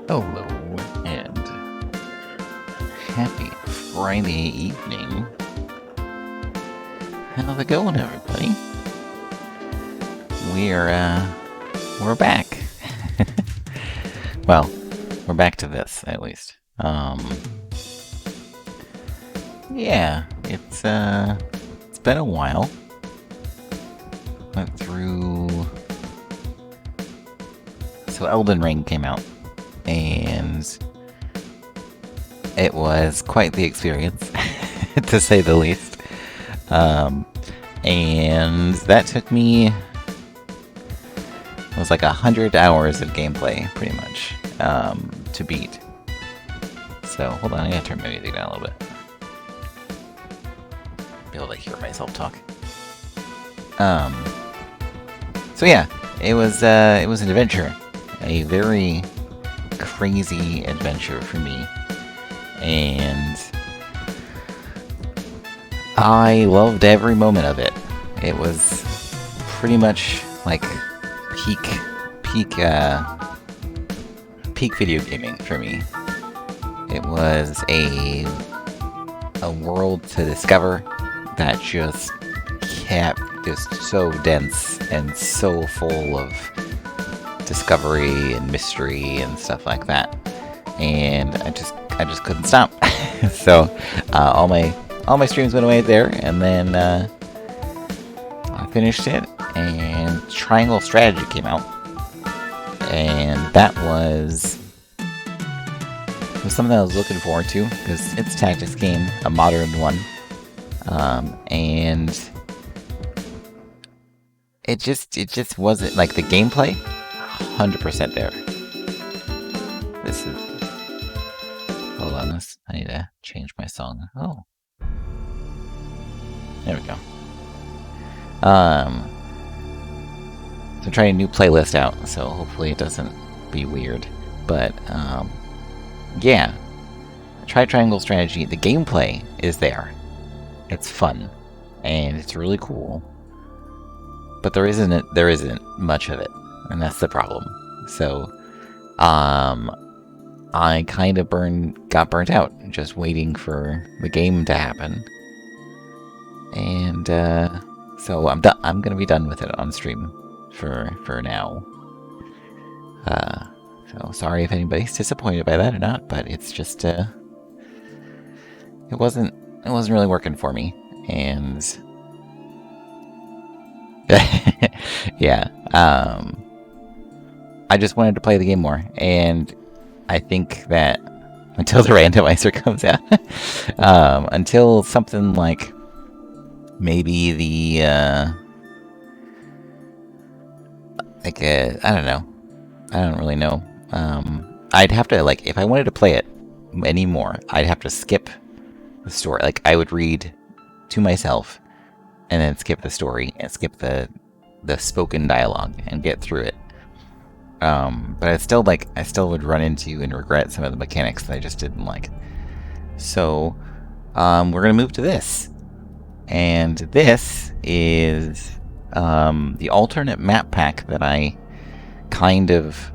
Hello, and happy Friday evening. How's it going, everybody? We're back. Well, we're back to this, at least. Yeah, it's been a while. Went through... So Elden Ring came out, and it was quite the experience, to say the least. And that took me... It was like 100 hours of gameplay, pretty much, to beat. So, hold on, I gotta turn my music down a little bit. Be able to hear myself talk. So yeah, it was an adventure. A very crazy adventure for me. And I loved every moment of it. It was pretty much like peak video gaming for me. It was a world to discover that just kept just so dense and so full of discovery and mystery and stuff like that. And I just couldn't stop. So all my streams went away there, and then I finished it, and Triangle Strategy came out, and that was something I was looking forward to because it's a tactics game, a modern one, and it just wasn't like the gameplay 100% there. This is... Hold on, I need to change my song. Oh. There we go. So I'm trying a new playlist out, so hopefully it doesn't be weird. But, yeah. Try Triangle Strategy. The gameplay is there. It's fun. And it's really cool. But there isn't much of it. And that's the problem. So, I kind of got burnt out just waiting for the game to happen. And, so I'm gonna be done with it on stream for now. So sorry if anybody's disappointed by that or not, but it's just, it wasn't really working for me. And, yeah, I just wanted to play the game more, and I think that until the randomizer comes out, until something like maybe the, I don't know. I don't really know. I'd have to, like, if I wanted to play it anymore, I'd have to skip the story. Like, I would read to myself, and then skip the story, and skip the spoken dialogue, and get through it. But I still would run into and regret some of the mechanics that I just didn't like. So, we're gonna move to this. And this is, the alternate map pack that I kind of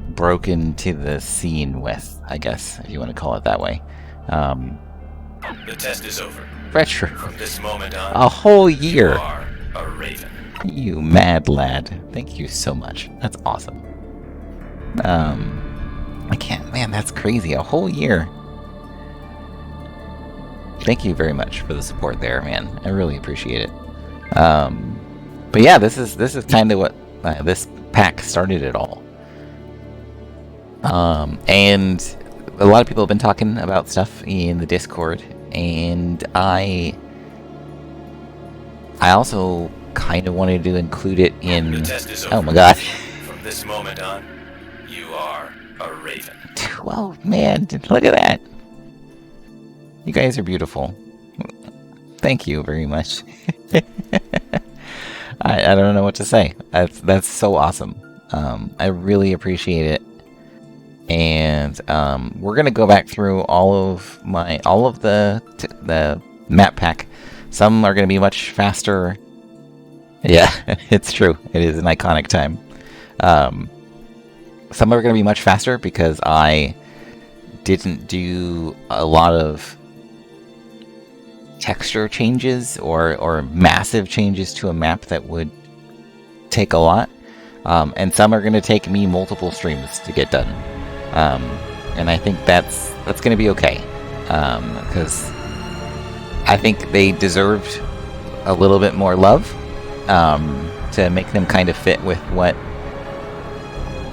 broke into the scene with, I guess, if you want to call it that way. The test is over. Retro. From this moment on, a whole year. You are a raven. You mad lad. Thank you so much. That's awesome. I can't, man, that's crazy. A whole year. Thank you very much for the support there, man. I really appreciate it. But yeah, this is kind of what this pack started it all. And a lot of people have been talking about stuff in the Discord, and I also kind of wanted to include it in... The test is over. Oh my gosh. From this moment on, you are a raven. 12, man, look at that. You guys are beautiful. Thank you very much. I don't know what to say. That's so awesome. I really appreciate it. And we're gonna go back through all of the map pack. Some are gonna be much faster. Yeah, it's true. It is an iconic time. some are going to be much faster because I didn't do a lot of texture changes or massive changes to a map that would take a lot. And some are going to take me multiple streams to get done. And I think that's going to be okay. Because I think they deserved a little bit more love to make them kind of fit with what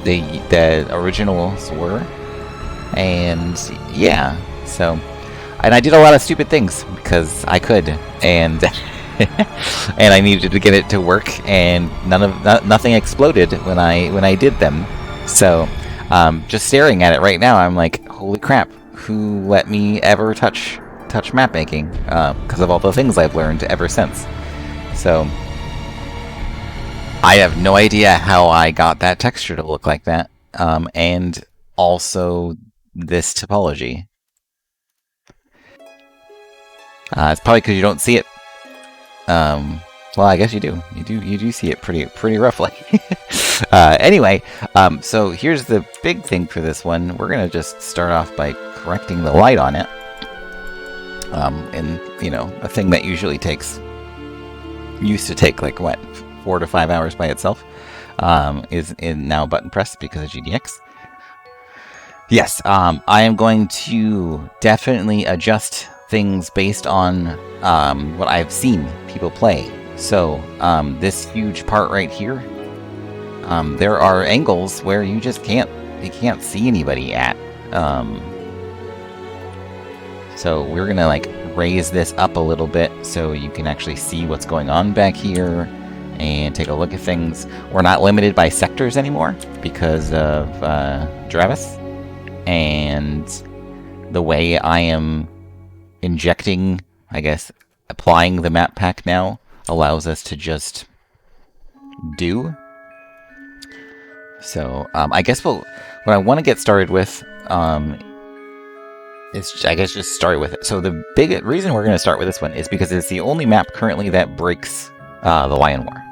the originals were. And yeah, so, and I did a lot of stupid things because I could, and and I needed to get it to work, and nothing exploded when I did them. So just staring at it right now, I'm like, holy crap, who let me ever touch map making? Because of all the things I've learned ever since. So I have no idea how I got that texture to look like that, and also this topology. It's probably because you don't see it. Well, I guess you do. You do see it pretty roughly. Anyway, so here's the big thing for this one. We're gonna just start off by correcting the light on it. And you know, a thing that usually used to take like what, 4 to 5 hours by itself, is now button press because of GDX. Yes, I am going to definitely adjust things based on what I've seen people play. So this huge part right here, there are angles where you just can't see anybody at. So we're gonna like raise this up a little bit so you can actually see what's going on back here and take a look at things. We're not limited by sectors anymore because of Travis, and the way I am injecting, I guess, applying the map pack now allows us to just do. So I guess what I want to get started with is, I guess, just start with it. So the big reason we're going to start with this one is because it's the only map currently that breaks the Lion War.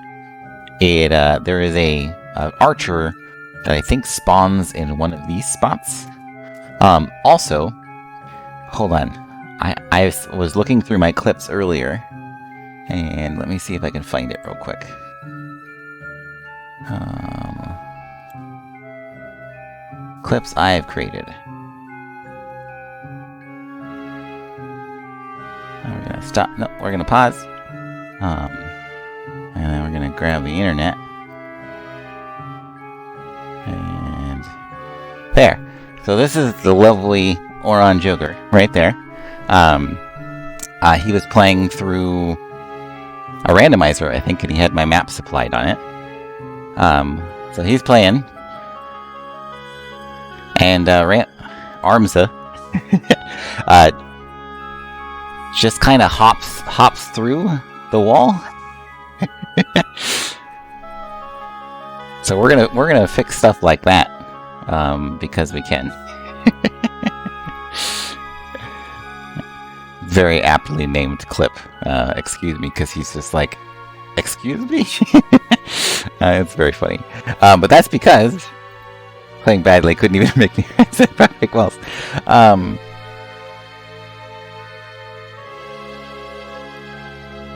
There is a archer that I think spawns in one of these spots. Also, hold on. I was looking through my clips earlier, and let me see if I can find it real quick. Clips I have created. We're gonna stop. No, we're gonna pause. And then we're gonna grab the internet. And there. So this is the lovely Oron Joker right there. He was playing through a randomizer, I think, and he had my map supplied on it. So he's playing, and Armza just kind of hops through the wall. So we're gonna fix stuff like that because we can. Very aptly named clip. Excuse me, because he's just like, excuse me? It's very funny. But that's because playing badly couldn't even make me perfect walls.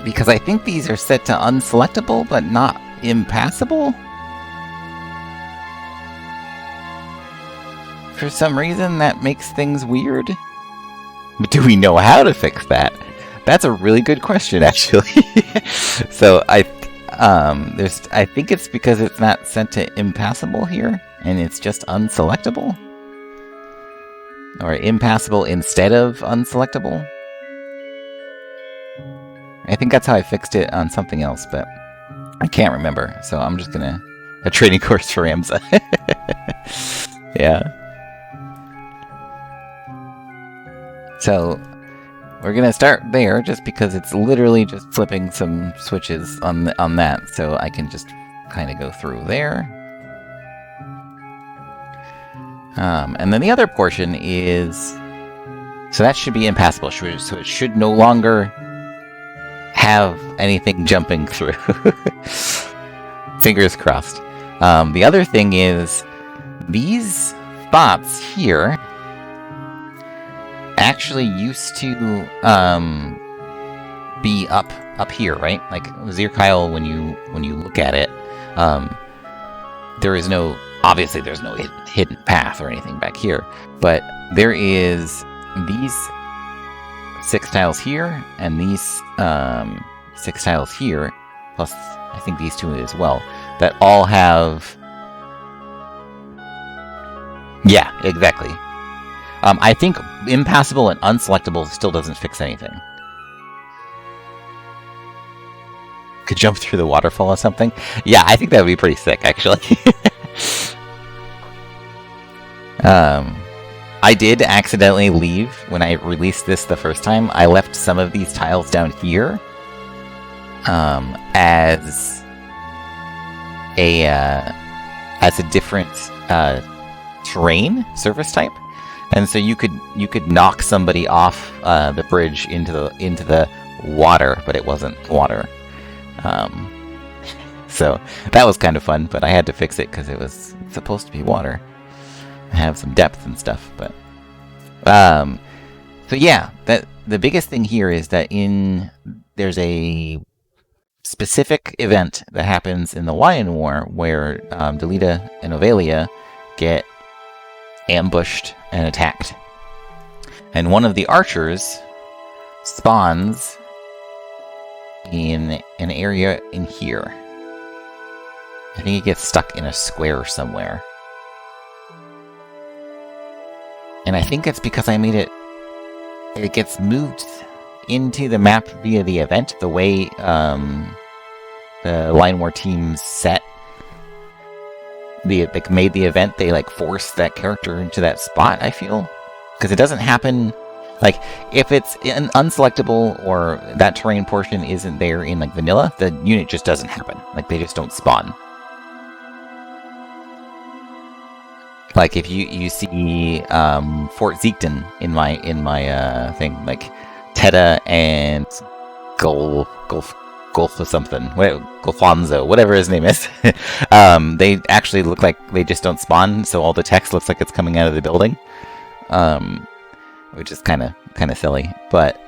Because I think these are set to unselectable, but not impassable. For some reason, that makes things weird. But do we know how to fix that? That's a really good question, actually. So I think it's because it's not set to impassable here, and it's just unselectable, or impassable instead of unselectable. I think that's how I fixed it on something else, but I can't remember. So I'm just gonna a training course for Ramza. Yeah. So we're gonna start there, just because it's literally just flipping some switches on that, so I can just kind of go through there. And then the other portion is, so that should be impassable, so it should no longer have anything jumping through. Fingers crossed. The other thing is these spots here actually used to be up here, right? Like Zirekile, when you look at it, there is no, obviously there's no hidden path or anything back here, but there is these 6 tiles here and these 6 tiles here, plus I think these 2 as well, that all have, yeah, exactly. I think impassable and unselectable still doesn't fix anything. Could jump through the waterfall or something. Yeah, I think that would be pretty sick, actually. I did accidentally leave when I released this the first time. I left some of these tiles down here as a different terrain surface type, and so you could knock somebody off the bridge into the water, but it wasn't water. So that was kind of fun, but I had to fix it because it was supposed to be water. Have some depth and stuff, but so yeah, the biggest thing here is that there's a specific event that happens in the Lion War where Delita and Ovelia get ambushed and attacked, and one of the archers spawns in an area in here. I think he gets stuck in a square somewhere. And I think it's because I made it gets moved into the map via the event, the way the Lion War teams set made the event. They forced that character into that spot, I feel. Because it doesn't happen, if it's unselectable or that terrain portion isn't there in vanilla, the unit just doesn't happen. They just don't spawn. If you see Fort Zeekton in my thing, Teta and Golf or something, Golfonzo, whatever his name is, they actually look like they just don't spawn, so all the text looks like it's coming out of the building, which is kind of silly. But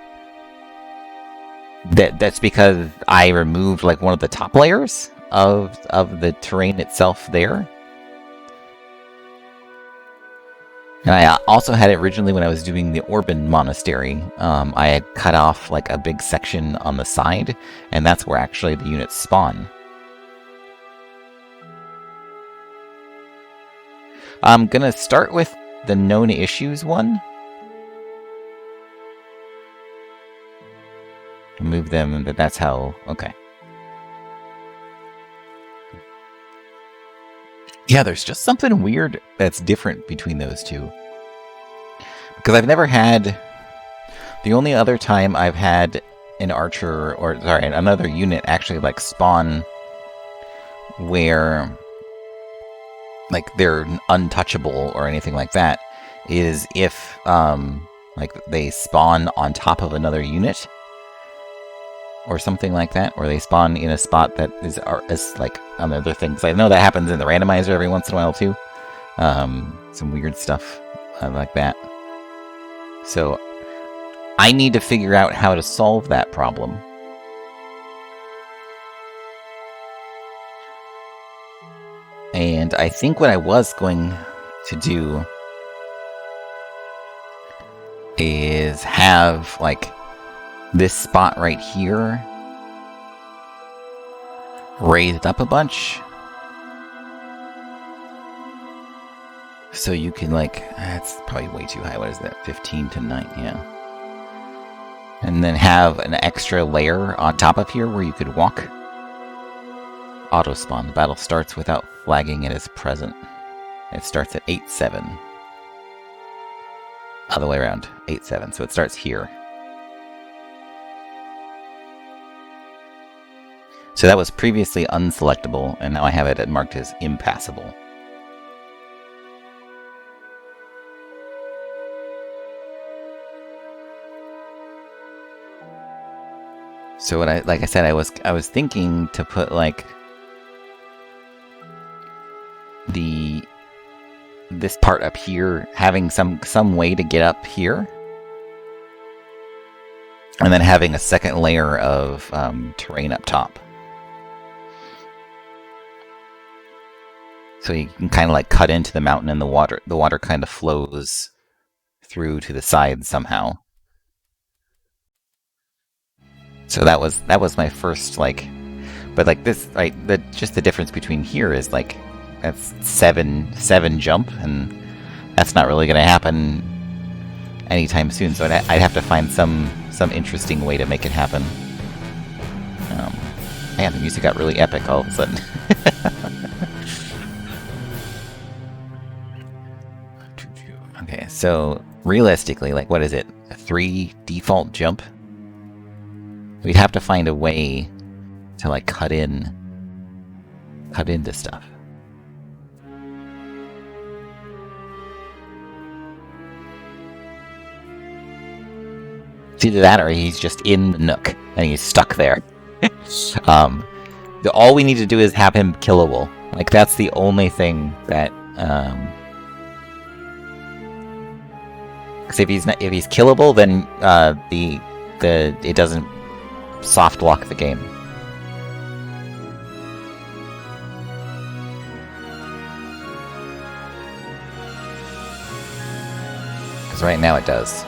that's because I removed one of the top layers of the terrain itself there. And I also had it originally when I was doing the Orban Monastery. I had cut off a big section on the side, and that's where actually the units spawn. I'm gonna start with the known issues one. Move them, but that's how, okay. Yeah, there's just something weird that's different between those two. Because I've never had... The only other time I've had an archer, or sorry, another unit actually spawn where they're untouchable or anything like that is if they spawn on top of another unit or something like that, or they spawn in a spot that is on other things. I know that happens in the randomizer every once in a while too. Some weird stuff like that. So I need to figure out how to solve that problem. And I think what I was going to do is have this spot right here raised up a bunch, so you can that's probably way too high. What is that? 15 to 9, yeah. And then have an extra layer on top of here where you could walk. Auto spawn. The battle starts without flagging it as present. It starts at 8-7. Other way around, 8-7. So it starts here. So that was previously unselectable, and now I have it marked as impassable. So what like I said, I was thinking to put the this part up here having some way to get up here, and then having a second layer of terrain up top. So you can kind of like cut into the mountain, and the water kind of flows through to the sides somehow. So that was my first like, but like this, like just the difference between here is like that's seven jump, and that's not really going to happen anytime soon. So I'd have to find some interesting way to make it happen. Man, the music got really epic all of a sudden. Okay, so realistically, like, what is it? A 3 default jump? We'd have to find a way to, like, cut into stuff. It's either that or he's just in the nook and he's stuck there. All we need to do is have him killable. Like, that's the only thing that... Because if he's killable, then it doesn't soft lock the game. Because right now it does.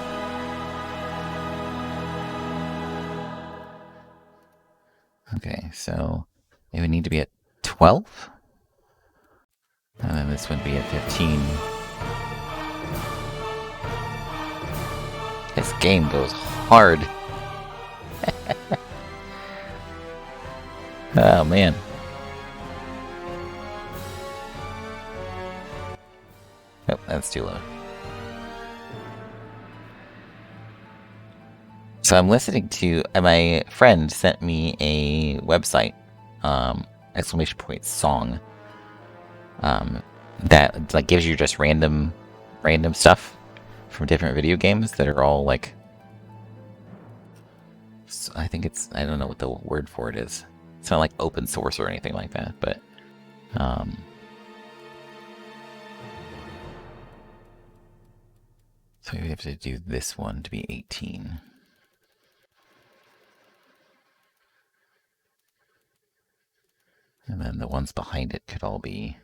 Okay, so it would need to be at 12, and then this would be at 15. This game goes hard. Oh, man. Oh, that's too low. So I'm listening to... my friend sent me a website, exclamation point song, that like gives you just random stuff from different video games that are all like... I think it's... I don't know what the word for it is. It's not like open source or anything like that, but... So we have to do this one to be 18. And then the ones behind it could all be...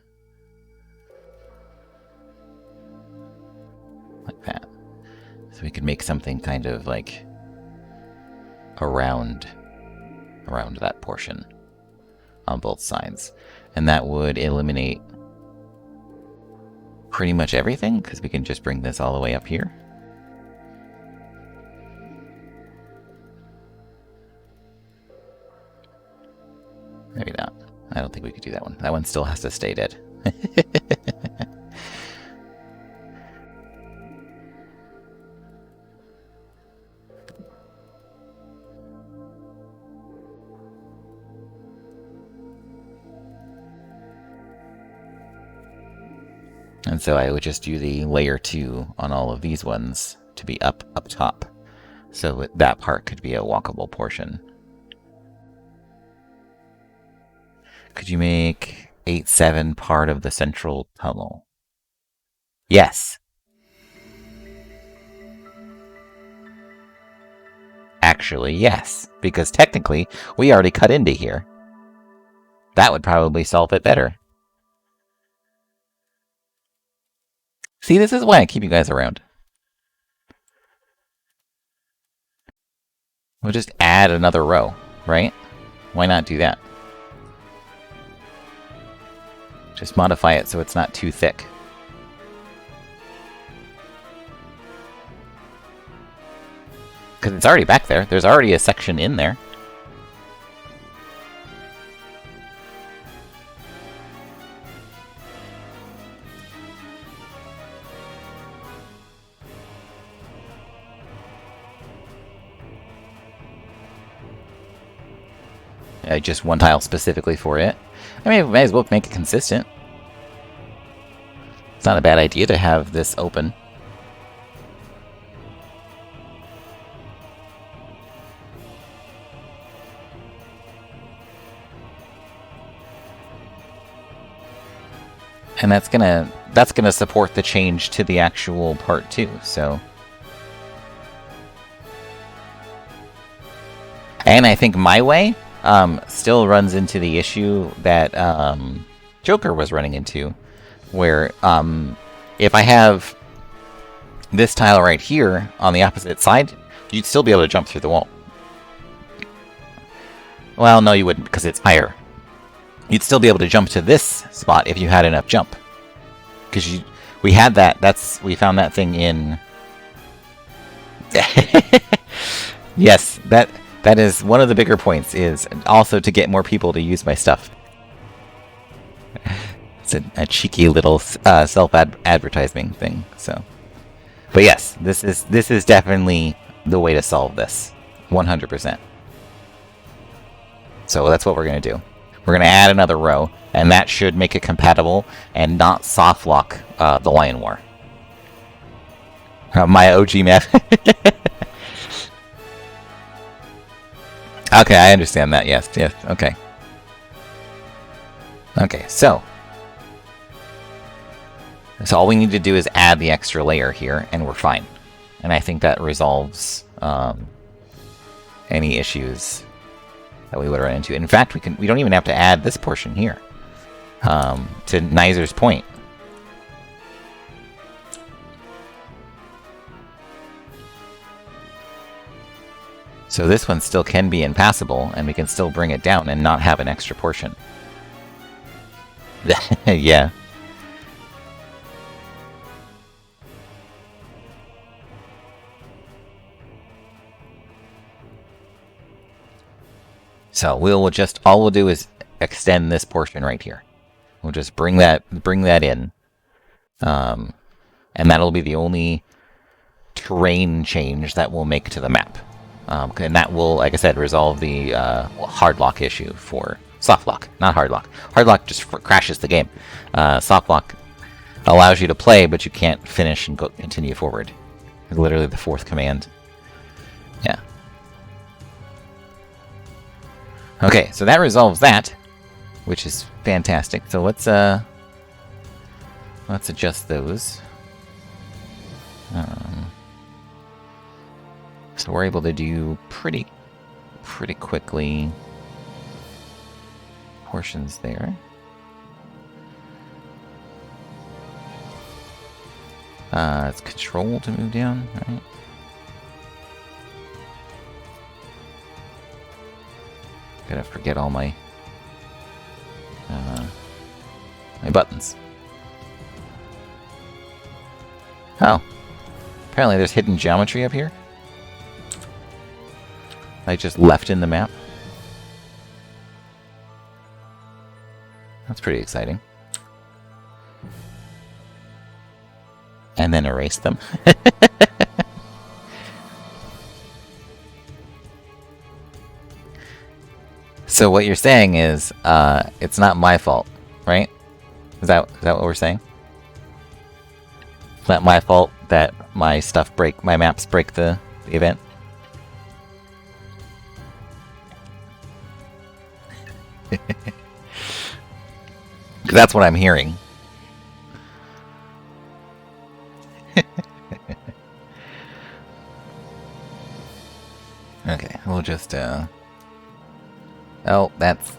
like that. So we could make something kind of like... around that portion on both sides. And that would eliminate pretty much everything, because we can just bring this all the way up here. Maybe not. I don't think we could do that one. That one still has to stay dead. And so I would just do the layer 2 on all of these ones to be up top. So that part could be a walkable portion. Could you make 8-7 part of the central tunnel? Yes. Actually, yes. Because technically, we already cut into here. That would probably solve it better. See, this is why I keep you guys around. We'll just add another row, right? Why not do that? Just modify it so it's not too thick. Because it's already back there. There's already a section in there. Just one tile specifically for it. I mean, we might as well make it consistent. It's not a bad idea to have this open. And that's gonna that's going to support the change to the actual part too. So, and I think my way still runs into the issue that Joker was running into, where if I have this tile right here on the opposite side, you'd still be able to jump through the wall. Well, no, you wouldn't, because it's higher. You'd still be able to jump to this spot if you had enough jump. Because we had that. We found that thing in. Yes, that is one of the bigger points. Is also to get more people to use my stuff. It's a cheeky little self-advertising thing. So, but yes, this is definitely the way to solve this, 100%. So that's what we're gonna do. We're gonna add another row, and that should make it compatible and not soft lock the Lion War. My OG map. Okay, I understand that. Yes, okay. Okay, so all we need to do is add the extra layer here, and we're fine. And I think that resolves any issues that we would run into. In fact, we don't even have to add this portion here. To Nizer's point. So this one still can be impassable, and we can still bring it down and not have an extra portion. Yeah. So all we'll do is extend this portion right here. We'll just bring that in, and that'll be the only terrain change that we'll make to the map, and that will, like I said, resolve the hard lock issue for soft lock, not hard lock. Hard lock just crashes the game. Soft lock allows you to play, but you can't finish and continue forward. It's literally the fourth command. Yeah. Okay, so that resolves that, which is fantastic. So let's adjust those. So we're able to do pretty quickly portions there. It's control to move down, right? Gotta forget all my buttons. Oh. Apparently there's hidden geometry up here. I just left in the map. That's pretty exciting. And then erase them. So what you're saying is, it's not my fault, right? Is that what we're saying? It's not my fault that my maps break the event? That's what I'm hearing. Okay, we'll just, oh, that's...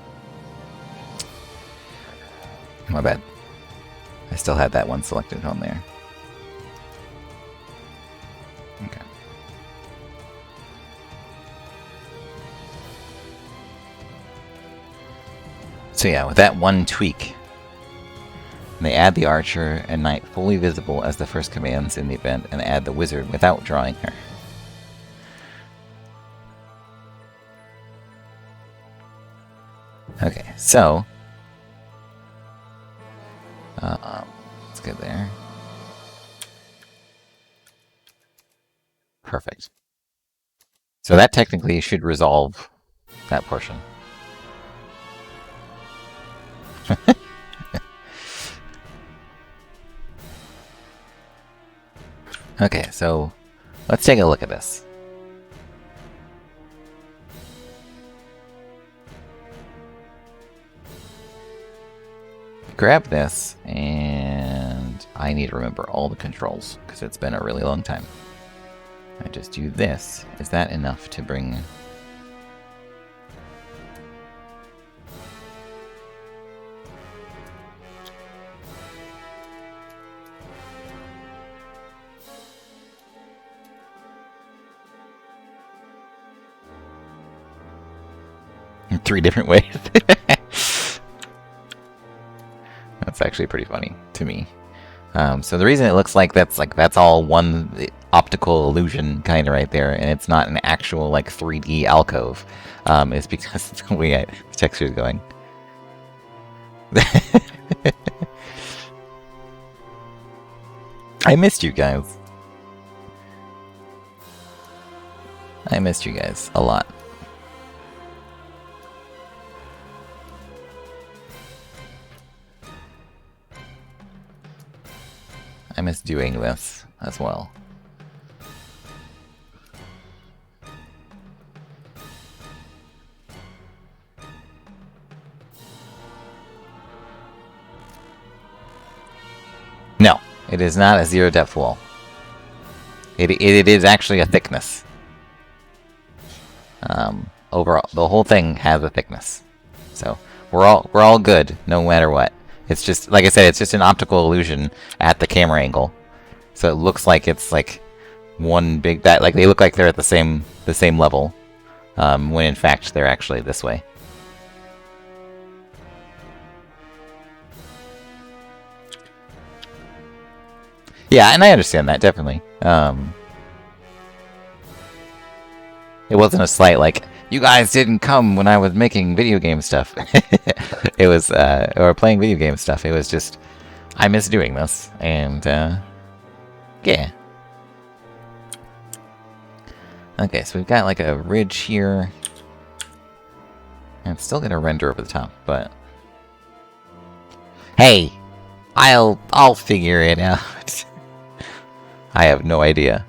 my bad. I still had that one selected on there. Okay. So yeah, with that one tweak, they add the archer and knight fully visible as the first commands in the event, and add the wizard without drawing her. Okay, so let's get there. Perfect. So that technically should resolve that portion. Okay, so let's take a look at this. Grab this and I need to remember all the controls, because it's been a really long time. I just do this. Is that enough to bring... Three different ways. That's actually pretty funny to me. So the reason it looks like that's all one optical illusion kind of right there, and it's not an actual like 3D alcove, is because the way the texture is going. I missed you guys. I missed you guys a lot. I miss doing this as well. No, it is not a zero depth wall. It is actually a thickness. Overall, the whole thing has a thickness, so we're all good no matter what. It's just, like I said, it's just an optical illusion at the camera angle. So it looks like it's like one big, like they look like they're at the same level, when in fact they're actually this way. Yeah, and I understand that, definitely. It wasn't a slight like, you guys didn't come when I was making video game stuff. It was, or playing video game stuff. It was just, I miss doing this, and, yeah. Okay, so we've got like a ridge here. And it's still gonna render over the top, but... Hey! I'll figure it out. I have no idea.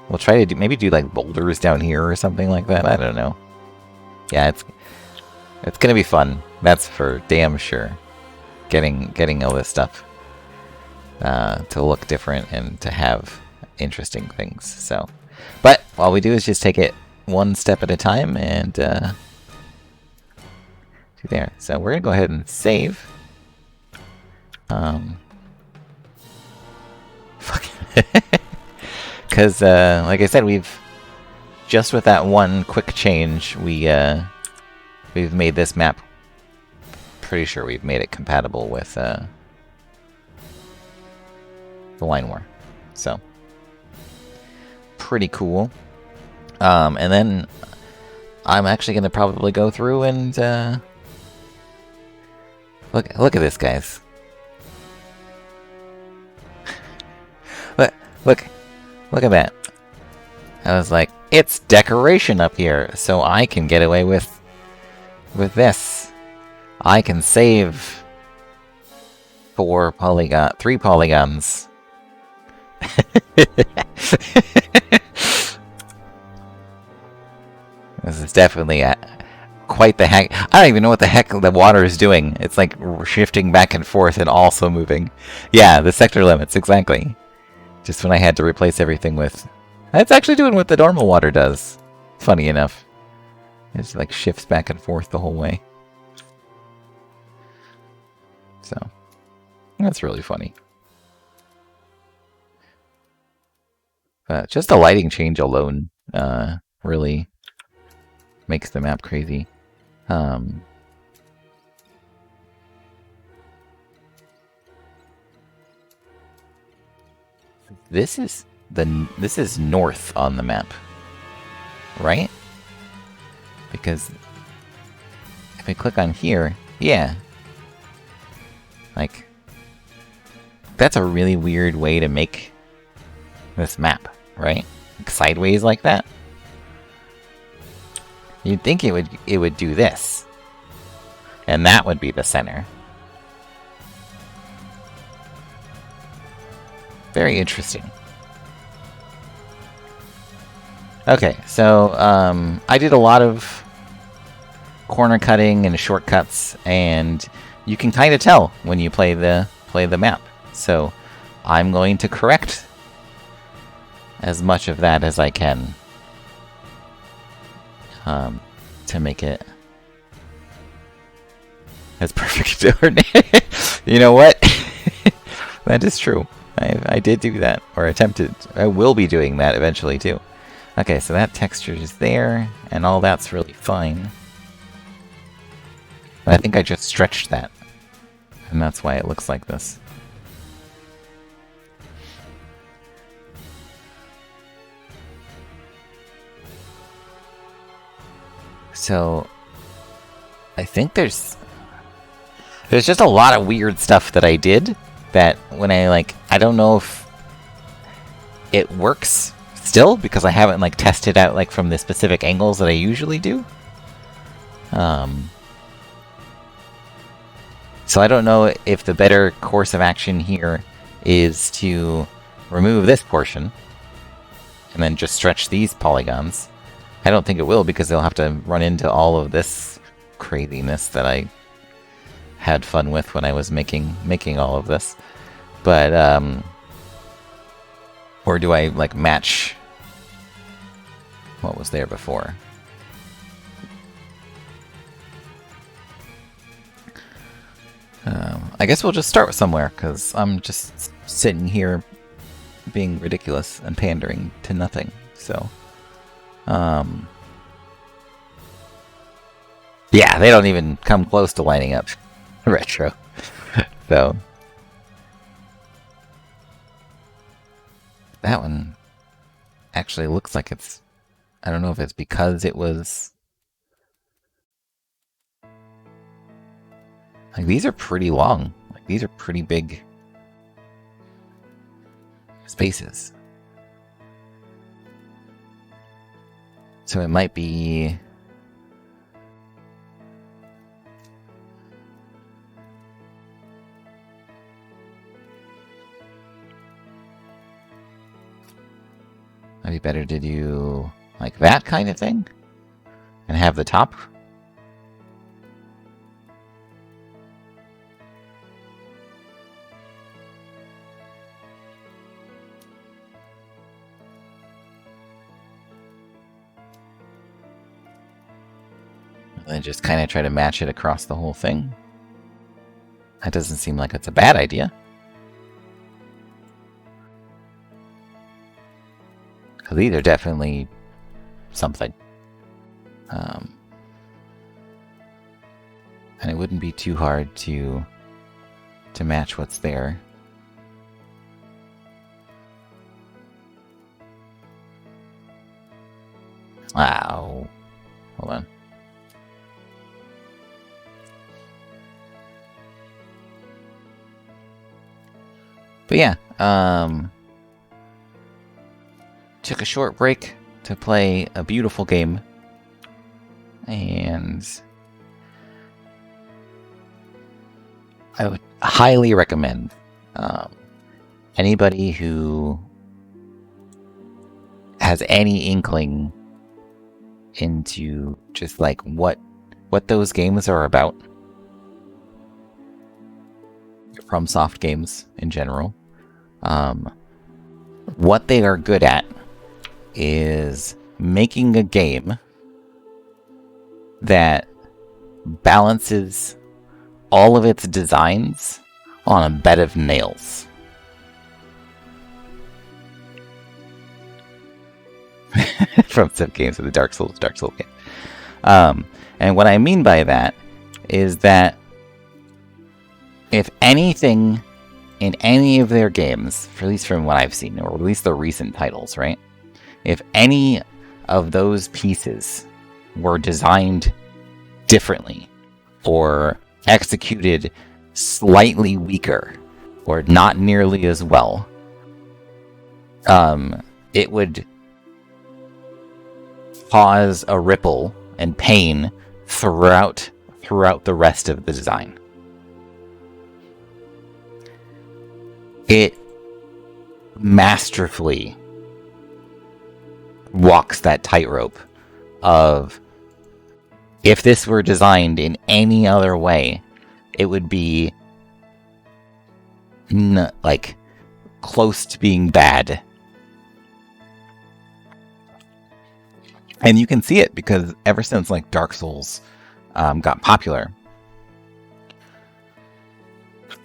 We'll try to maybe do like boulders down here or something like that. I don't know. Yeah, it's gonna be fun. That's for damn sure. Getting all this stuff to look different and to have interesting things. So, but all we do is just take it one step at a time and do there. So we're gonna go ahead and save. Because, like I said, we've just with that one quick change, we've made this map. Pretty sure we've made it compatible with the Line War. So, pretty cool. And then I'm actually going to probably go through and look at this, guys. Look at that. I was like, it's decoration up here, so I can get away with this. I can save 3 polygons. This is definitely quite the heck. I don't even know what the heck the water is doing. It's like shifting back and forth and also moving. Yeah, the sector limits, exactly. Just when I had to replace everything with... It's actually doing what the normal water does. Funny enough. It just like shifts back and forth the whole way. So, that's really funny. Just the lighting change alone really makes the map crazy. This is north on the map, right? Because if I click on here, yeah, like that's a really weird way to make this map, right? Like sideways like that. You'd think it would do this, and that would be the center. Very interesting. Okay, so I did a lot of corner cutting and shortcuts, and you can kind of tell when you play the play the map. So I'm going to correct as much of that as I can to make it as perfect. You know what? That is true. I did do that, or attempted. I will be doing that eventually too. Okay, so that texture is there, and all that's really fine. But I think I just stretched that, and that's why it looks like this. So I think there's just a lot of weird stuff that I did that when I don't know if it works still, because I haven't tested out from the specific angles that I usually do. So I don't know if the better course of action here is to remove this portion and then just stretch these polygons. I don't think it will, because they'll have to run into all of this craziness that I had fun with when I was making all of this. But or do I match what was there before? I guess we'll just start somewhere, because I'm just sitting here being ridiculous and pandering to nothing. So, yeah, they don't even come close to lining up retro. So, that one actually looks like it's... I don't know if it's because it was... these are pretty long. These are pretty big spaces. So it might be... might be better to do that kind of thing and have the top. And just kind of try to match it across the whole thing. That doesn't seem like it's a bad idea. Because these are definitely something. And it wouldn't be too hard to match what's there. Wow. Hold on. But yeah, took a short break to play a beautiful game, and I would highly recommend anybody who has any inkling into just what those games are about, from soft games in general. What they are good at is making a game that balances all of its designs on a bed of nails. From some games of the Dark Souls game. And what I mean by that is that if anything in any of their games, at least from what I've seen, or at least the recent titles, right? If any of those pieces were designed differently, or executed slightly weaker, or not nearly as well, it would cause a ripple and pain throughout the rest of the design. It masterfully walks that tightrope of, if this were designed in any other way, it would be like close to being bad. And you can see it because ever since like Dark Souls got popular,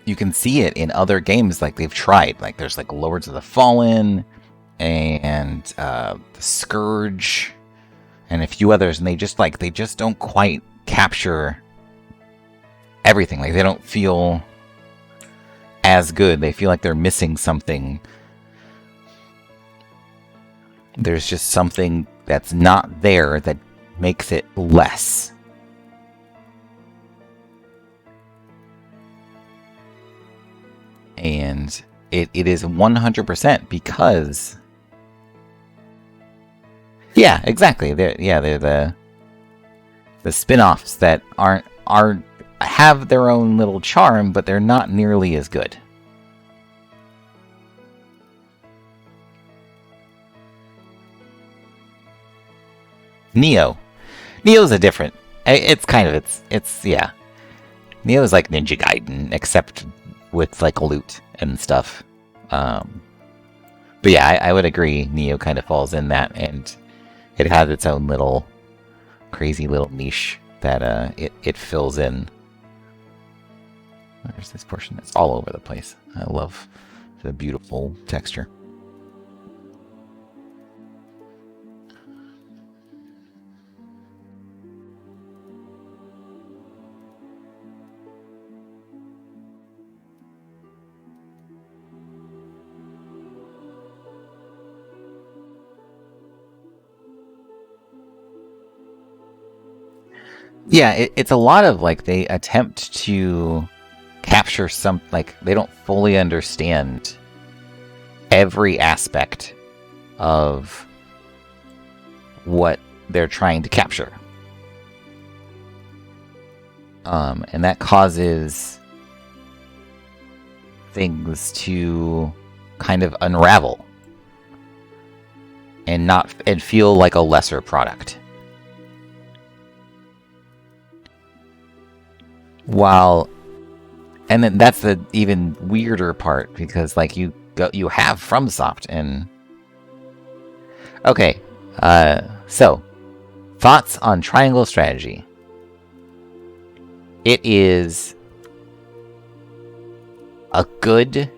you can see it in other games like they've tried. Like there's like Lords of the Fallen and the Scourge and a few others, and they just don't quite capture everything. Like they don't feel as good. They feel like they're missing something. There's just something that's not there that makes it less. And it is 100% because... Yeah, exactly. They're the spin-offs that have their own little charm, but they're not nearly as good. Neo's a different... yeah. Neo's like Ninja Gaiden, except with like loot and stuff. But yeah, I would agree Neo kind of falls in that, and it has its own little crazy little niche that it fills in. There's this portion that's all over the place. I love the beautiful texture. Yeah, it's a lot of like they attempt to capture some, like they don't fully understand every aspect of what they're trying to capture. And that causes things to kind of unravel and feel like a lesser product. And then that's the even weirder part, because like you have FromSoft and... Okay, so thoughts on Triangle Strategy. It is a good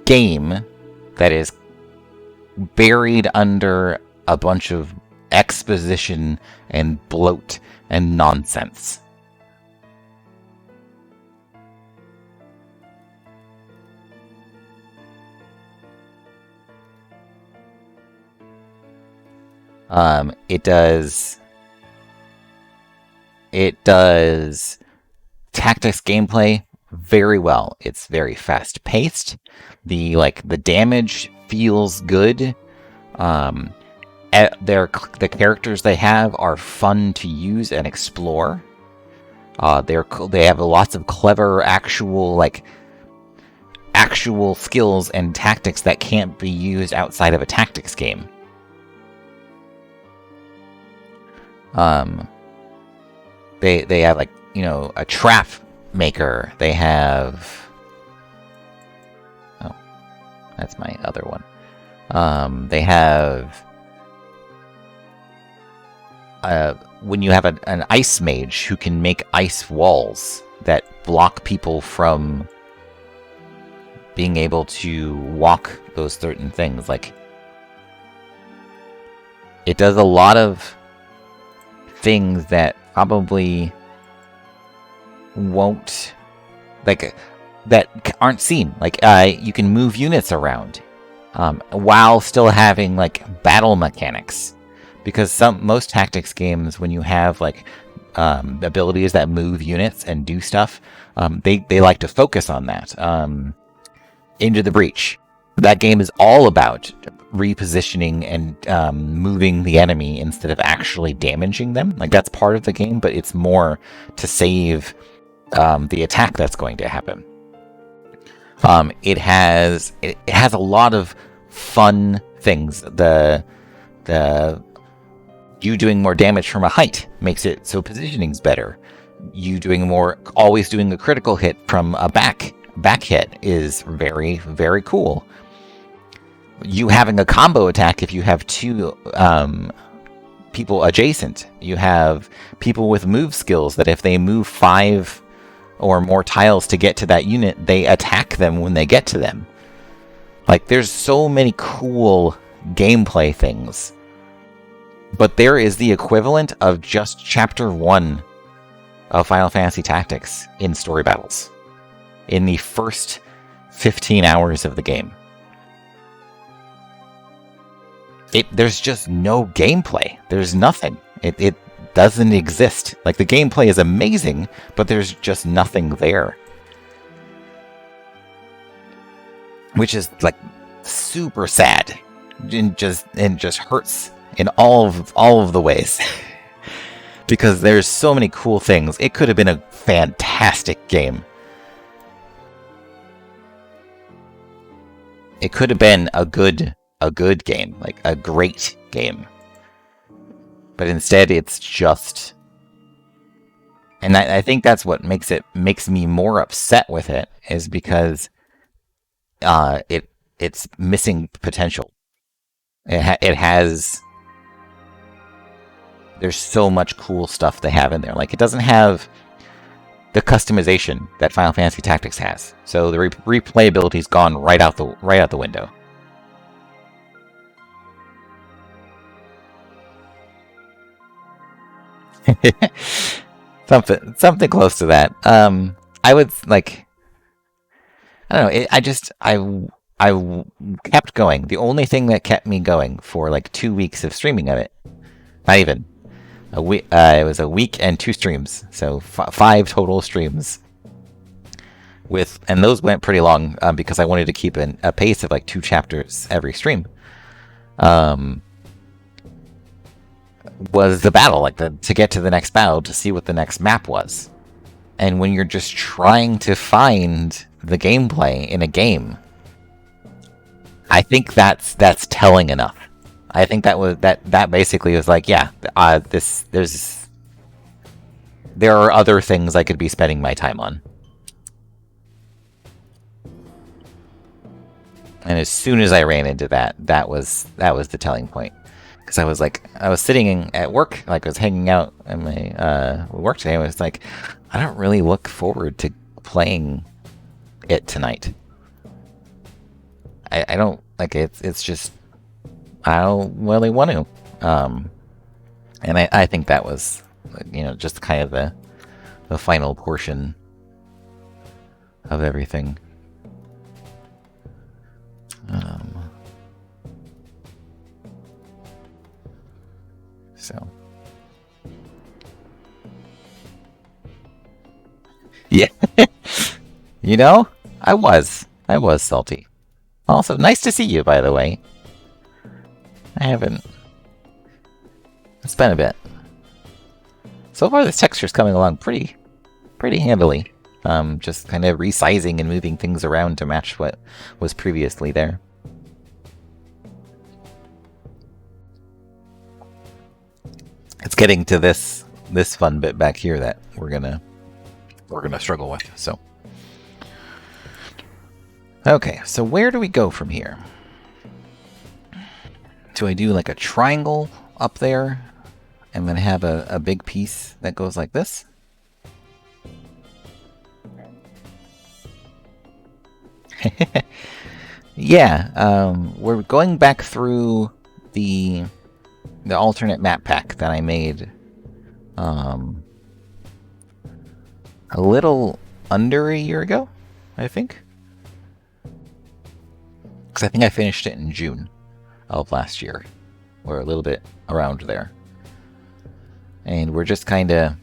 game that is buried under a bunch of exposition and bloat and nonsense. It does tactics gameplay very well. It's very fast paced. The damage feels good. The characters they have are fun to use and explore. They have lots of clever actual skills and tactics that can't be used outside of a tactics game. They have a trap maker. They have... Oh, that's my other one. They have... when you have an ice mage who can make ice walls that block people from being able to walk those certain things. Like, it does a lot of things that probably won't, that aren't seen. You can move units around while still having battle mechanics. Because most tactics games, when you have abilities that move units and do stuff, they like to focus on that. Into the Breach, that game is all about repositioning and moving the enemy instead of actually damaging them. That's part of the game, but it's more to save the attack that's going to happen. It has a lot of fun things. You doing more damage from a height makes it so positioning's better. you doing more, always doing a critical hit from a back hit is very, very cool. You having a combo attack if you have two people adjacent. You have people with move skills that if they move 5 or more tiles to get to that unit, they attack them when they get to them. Like, there's so many cool gameplay things. But there is the equivalent of just Chapter 1 of Final Fantasy Tactics in story battles. In the first 15 hours of the game. There's just no gameplay. There's nothing. It doesn't exist. Like, the gameplay is amazing, but there's just nothing there. Which is, like, super sad. And just hurts in all of the ways. Because there's so many cool things. It could have been a fantastic game. It could have been a good game, like a great game. But instead it's just, and I think that's what makes me more upset with it, is because it's missing potential. It has, there's so much cool stuff they have in there. Like, it doesn't have the customization that Final Fantasy Tactics has. So the replayability's gone right out the window. something close to that. I would, like, I don't know. I kept going. The only thing that kept me going for like 2 weeks of streaming of it, not even a week. It was a week and 2 streams, so 5 total streams. And those went pretty long because I wanted to keep a pace of like 2 chapters every stream. Was the battle, like to get to the next battle to see what the next map was. And when you're just trying to find the gameplay in a game, I think that's telling enough. I think that basically was like, yeah, there are other things I could be spending my time on. And as soon as I ran into that was the telling point. Because I was sitting at work, like I was hanging out at my work today, and I was like, I don't really look forward to playing it tonight. I don't, like, it's just, I don't really want to. And I think that was, just kind of the final portion of everything. So, yeah, I was salty. Also, nice to see you, by the way. It's been a bit. So far, this texture's coming along pretty handily. Just kind of resizing and moving things around to match what was previously there. It's getting to this fun bit back here that we're gonna struggle with. So, okay, so where do we go from here? Do I do like a triangle up there, and then have a big piece that goes like this? Yeah, we're going back through the alternate map pack that I made a little under a year ago, I think. Because I think I finished it in June of last year, or a little bit around there. And we're just we're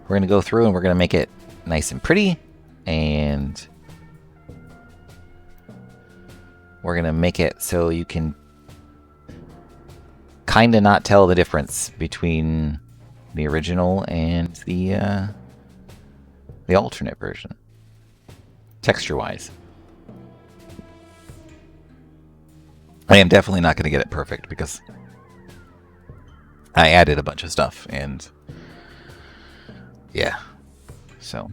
going to go through and we're going to make it nice and pretty, and we're going to make it so you can kind of not tell the difference between the original and the alternate version, texture-wise. I am definitely not going to get it perfect because I added a bunch of stuff, and Yeah. So.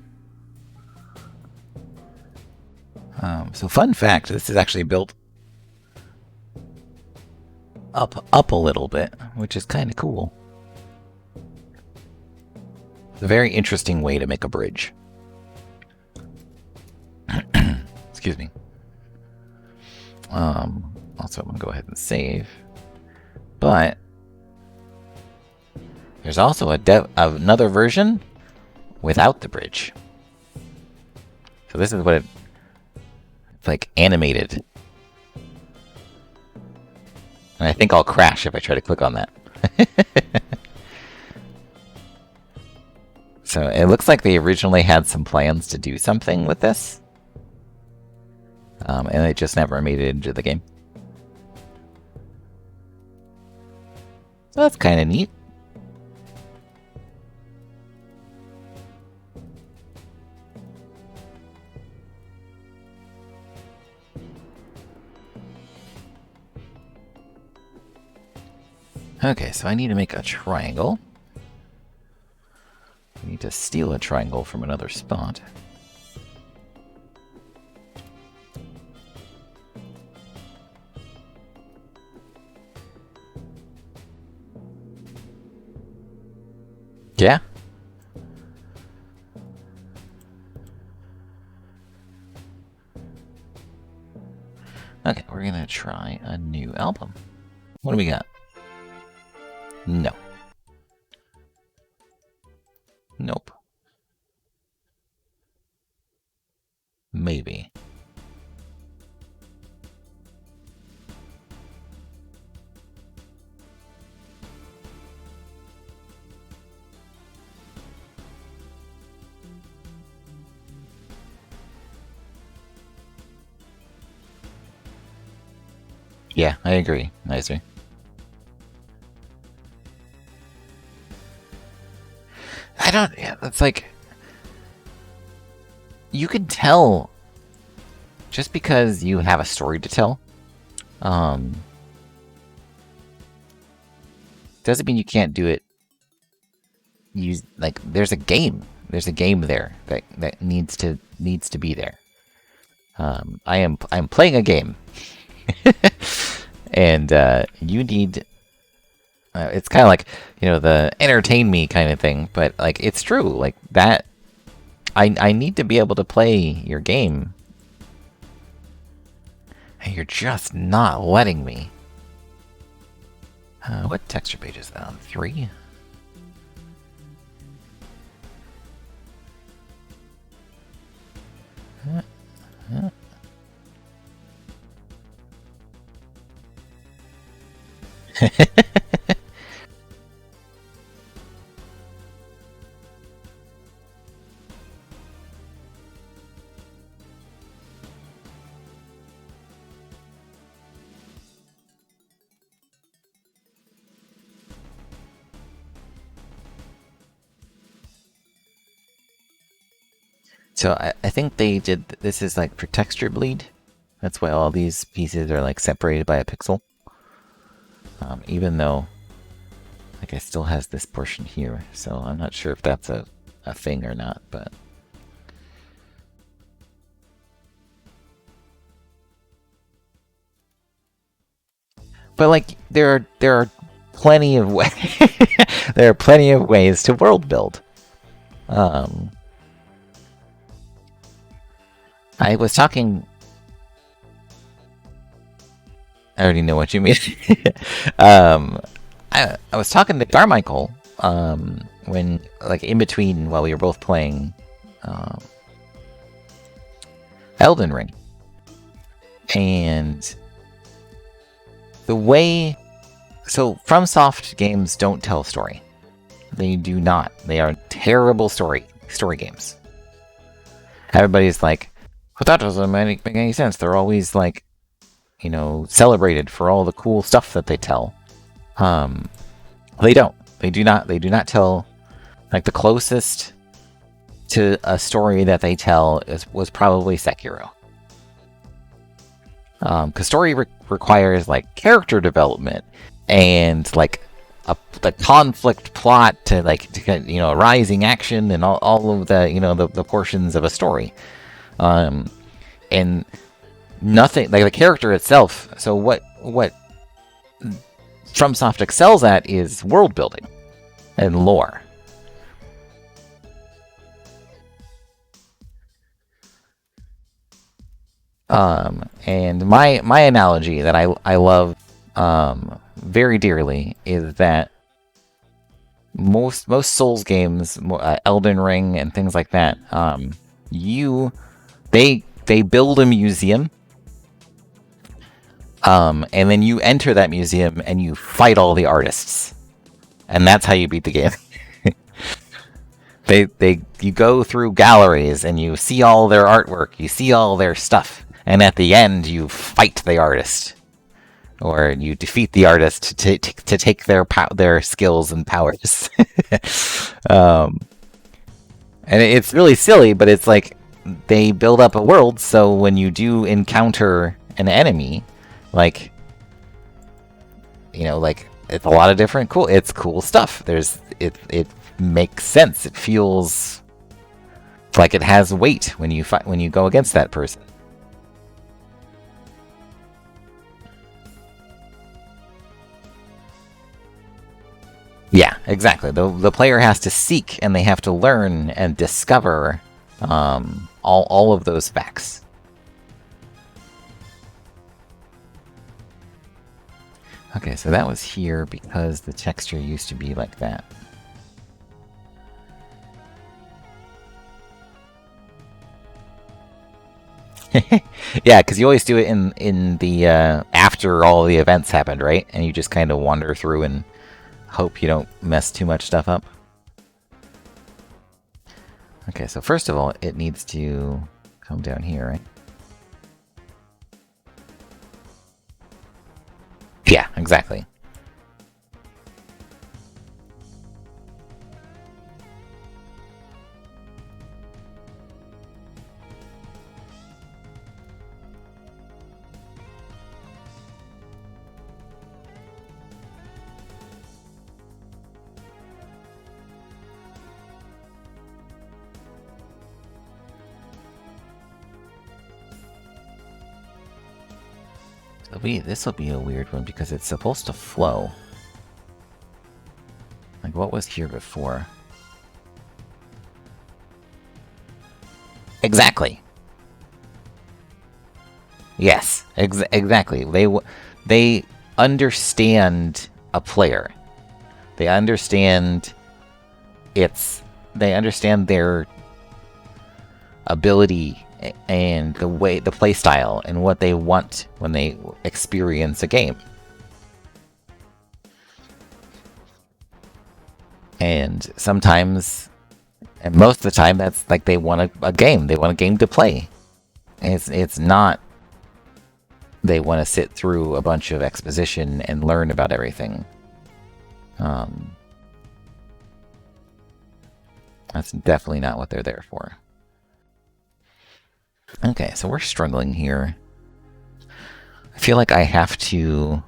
So fun fact, this is actually built up a little bit, which is kind of cool. It's a very interesting way to make a bridge. Excuse me. Also, I'm gonna go ahead and save. But there's also another version without the bridge. So this is what it's like animated. And I think I'll crash if I try to click on that. So it looks like they originally had some plans to do something with this. And it just never made it into the game. So that's kind of neat. Okay, so I need to make a triangle. I need to steal a triangle from another spot. Yeah. Okay, we're gonna try a new album. What do we got? No. Nope. Maybe. Yeah, I agree. Nicer. I don't... Yeah, it's like... You can tell... Just because you have a story to tell... doesn't mean you can't do it... Like, there's a game. There's a game there that needs to be there. I'm playing a game. And you need... it's kind of like, you know, the entertain me kind of thing, but like it's true. Like that, I need to be able to play your game, and you're just not letting me. What texture page is that on? 3? So I think they did, this is like for texture bleed. That's why all these pieces are like separated by a pixel. Even though, like, I still has this portion here, so I'm not sure if that's a thing or not, but... But like, there are plenty of ways there are plenty of ways to world build. I was talking... I already know what you mean. I was talking to Carmichael when, like, in between while we were both playing Elden Ring, and the way... So FromSoft games don't tell a story. They do not. They are terrible story games. Everybody's like, but that doesn't make any sense. They're always like, you know, celebrated for all the cool stuff that they tell. They don't. They do not tell. Like, the closest to a story that they tell was probably Sekiro. Because story requires like character development and like the conflict plot to rising action and all of the portions of a story, and nothing like the character itself. So what FromSoft excels at is world building and lore. And my analogy that I love very dearly is that most Souls games, Elden Ring and things like that, they build a museum, and then you enter that museum and you fight all the artists, and that's how you beat the game. You go through galleries and you see all their artwork, you see all their stuff, and at the end you fight the artist, or you defeat the artist to take their skills and powers. And it's really silly, but it's like they build up a world, so when you do encounter an enemy, like it's a lot of different cool stuff. It makes sense. It feels like it has weight when you go against that person. Yeah, exactly. The player has to seek, and they have to learn and discover all of those facts. Okay, so that was here because the texture used to be like that. Yeah, because you always do it in the after all the events happened, right? And you just kind of wander through and hope you don't mess too much stuff up. Okay, so first of all, it needs to come down here, right? Yeah, exactly. This will be a weird one because it's supposed to flow. Like, what was here before? Exactly. Yes, exactly. They understand a player. They understand their ability and the play style and what they want when they experience a game. And sometimes, and most of the time, that's like they want a game. They want a game to play. And it's not they want to sit through a bunch of exposition and learn about everything. That's definitely not what they're there for. Okay, so we're struggling here. I feel like I have to...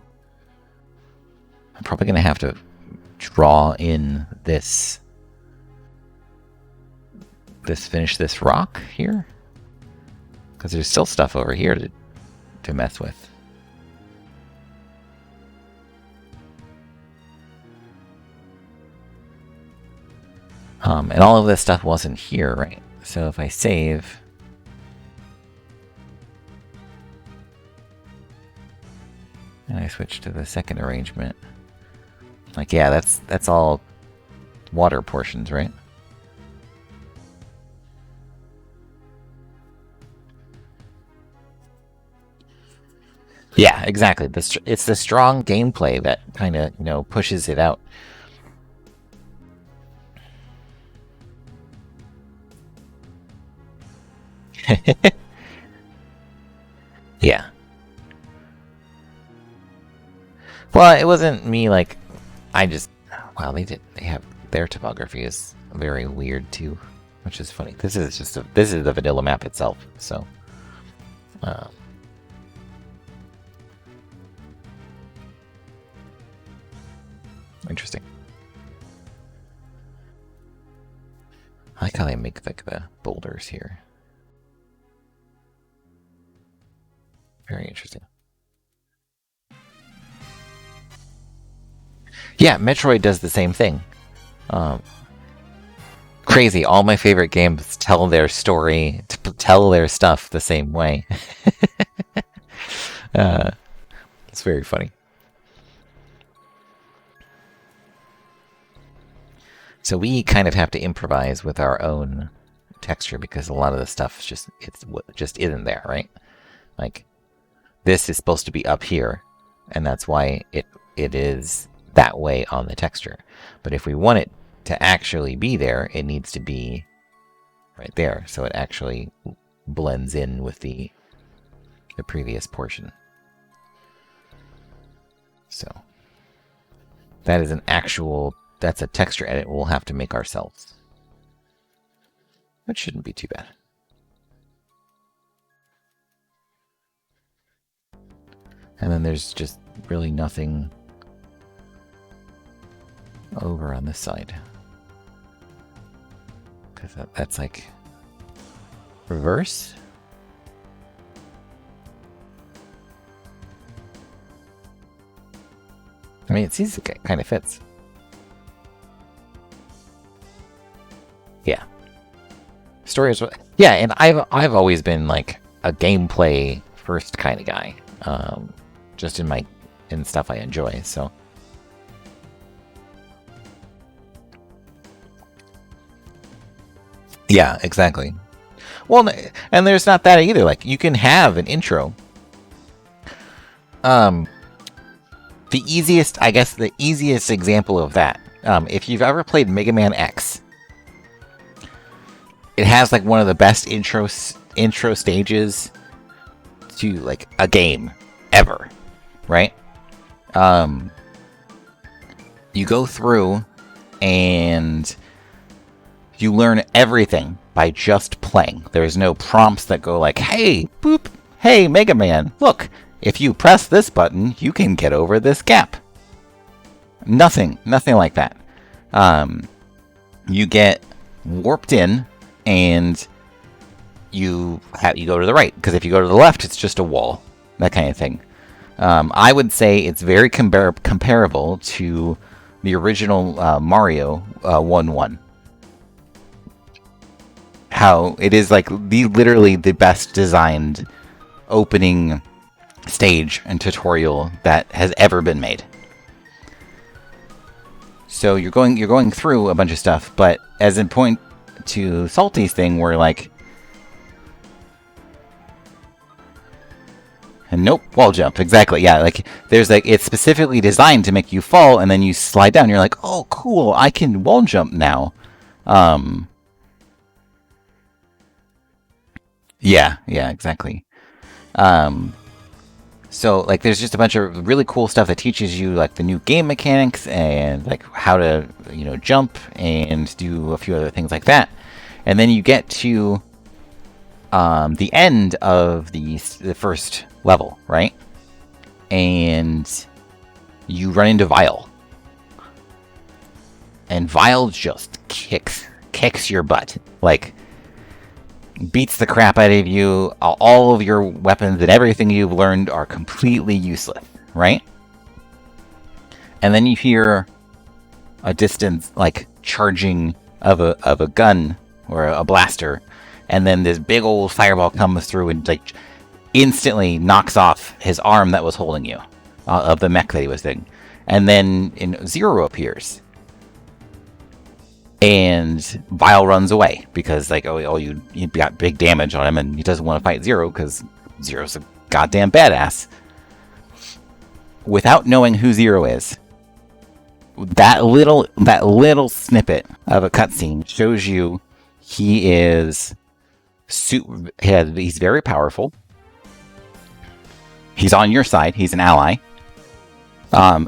I'm probably going to have to draw in this... finish this rock here? Because there's still stuff over here to mess with. And all of this stuff wasn't here, right? So if I save... and I switch to the second arrangement. Like, yeah, that's all water portions, right? Yeah, exactly. It's the strong gameplay that kind of, pushes it out. Yeah. Well, it wasn't me, like, well, they have, their topography is very weird, too, which is funny. This is the vanilla map itself, so. Interesting. I like how they make like the boulders here. Very interesting. Yeah, Metroid does the same thing. Crazy. All my favorite games tell their story, tell their stuff the same way. It's very funny. So we kind of have to improvise with our own texture because a lot of the stuff just isn't there, right? Like this is supposed to be up here, and that's why it is that way on the texture. But if we want it to actually be there, it needs to be right there, so it actually blends in with the previous portion. So that is that's a texture edit we'll have to make ourselves. That shouldn't be too bad. And then there's just really nothing over on this side. Because that's like reverse. I mean, it seems it kind of fits. Yeah. Story is... Yeah, and I've always been like a gameplay first kind of guy. Just in stuff I enjoy, so... Yeah, exactly. Well, and there's not that either. Like, you can have an intro. The easiest example of that, if you've ever played Mega Man X, it has like one of the best intro stages to like a game ever, right? You go through and you learn everything by just playing. There's no prompts that go like, hey, boop, hey, Mega Man, look, if you press this button, you can get over this gap. Nothing like that. You get warped in, and you go to the right, because if you go to the left, it's just a wall, that kind of thing. I would say it's very comparable to the original Mario 1-1. How it is like literally the best designed opening stage and tutorial that has ever been made. So you're going through a bunch of stuff, but as in point to Salty's thing, where like, and nope, wall jump, exactly, yeah, like there's like, it's specifically designed to make you fall, and then you slide down. You're like, oh, cool, I can wall jump now. Yeah, exactly. So like there's just a bunch of really cool stuff that teaches you like the new game mechanics and like how to, jump and do a few other things like that. And then you get to the end of the first level, right? And you run into Vile. And Vile just kicks your butt. Like, beats the crap out of you. All of your weapons and everything you've learned are completely useless, right? And then you hear a distance, like, charging of a gun or a blaster, and then this big old fireball comes through and, like, instantly knocks off his arm that was holding you, of the mech that he was doing. And then Zero appears. And Vile runs away because, like, you got big damage on him, and he doesn't want to fight Zero because Zero's a goddamn badass. Without knowing who Zero is, that little snippet of a cutscene shows you he's very powerful. He's on your side. He's an ally.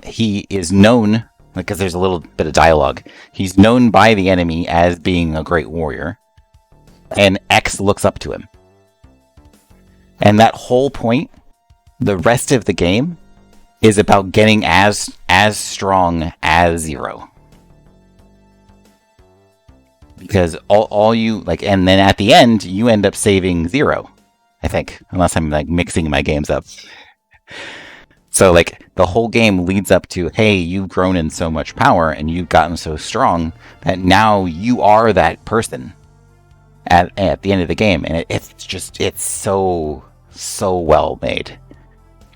He is known, because there's a little bit of dialogue, he's known by the enemy as being a great warrior, and X looks up to him. And that whole point, the rest of the game, is about getting as strong as Zero. Because all you like, and then at the end you end up saving Zero, I think, unless I'm like mixing my games up. So like the whole game leads up to, hey, you've grown in so much power and you've gotten so strong that now you are that person at the end of the game, and it's so well made,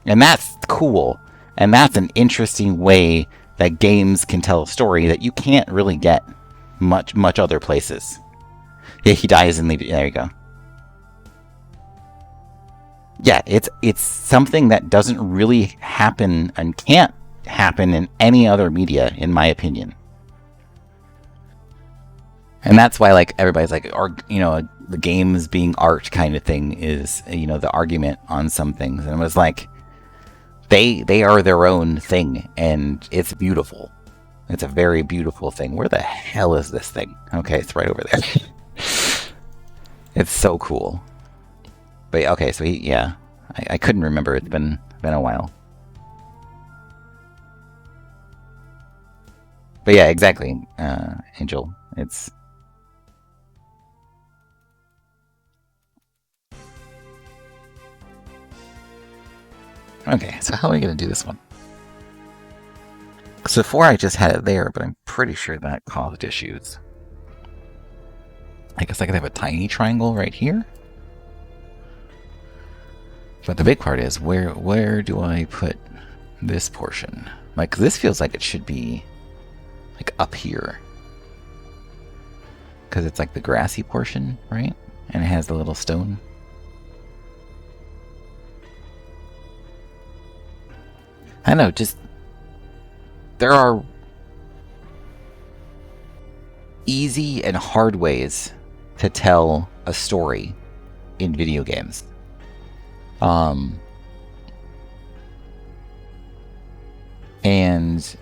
and that's cool, and that's an interesting way that games can tell a story that you can't really get much other places. Yeah, he dies and leaves. There you go. Yeah, it's something that doesn't really happen and can't happen in any other media, in my opinion. And that's why, like, everybody's like, the games being art kind of thing is, the argument on some things. And it was like, they are their own thing, and it's beautiful. It's a very beautiful thing. Where the hell is this thing? Okay, it's right over there. It's so cool. But okay, so I couldn't remember. It's been a while. But yeah, exactly, Angel. It's okay. So how are we gonna do this one? Because before I just had it there, but I'm pretty sure that caused issues. I guess I could have a tiny triangle right here. But the big part is, where do I put this portion? Like, this feels like it should be like up here. Because it's like the grassy portion, right? And it has the little stone. I know, just there are easy and hard ways to tell a story in video games. And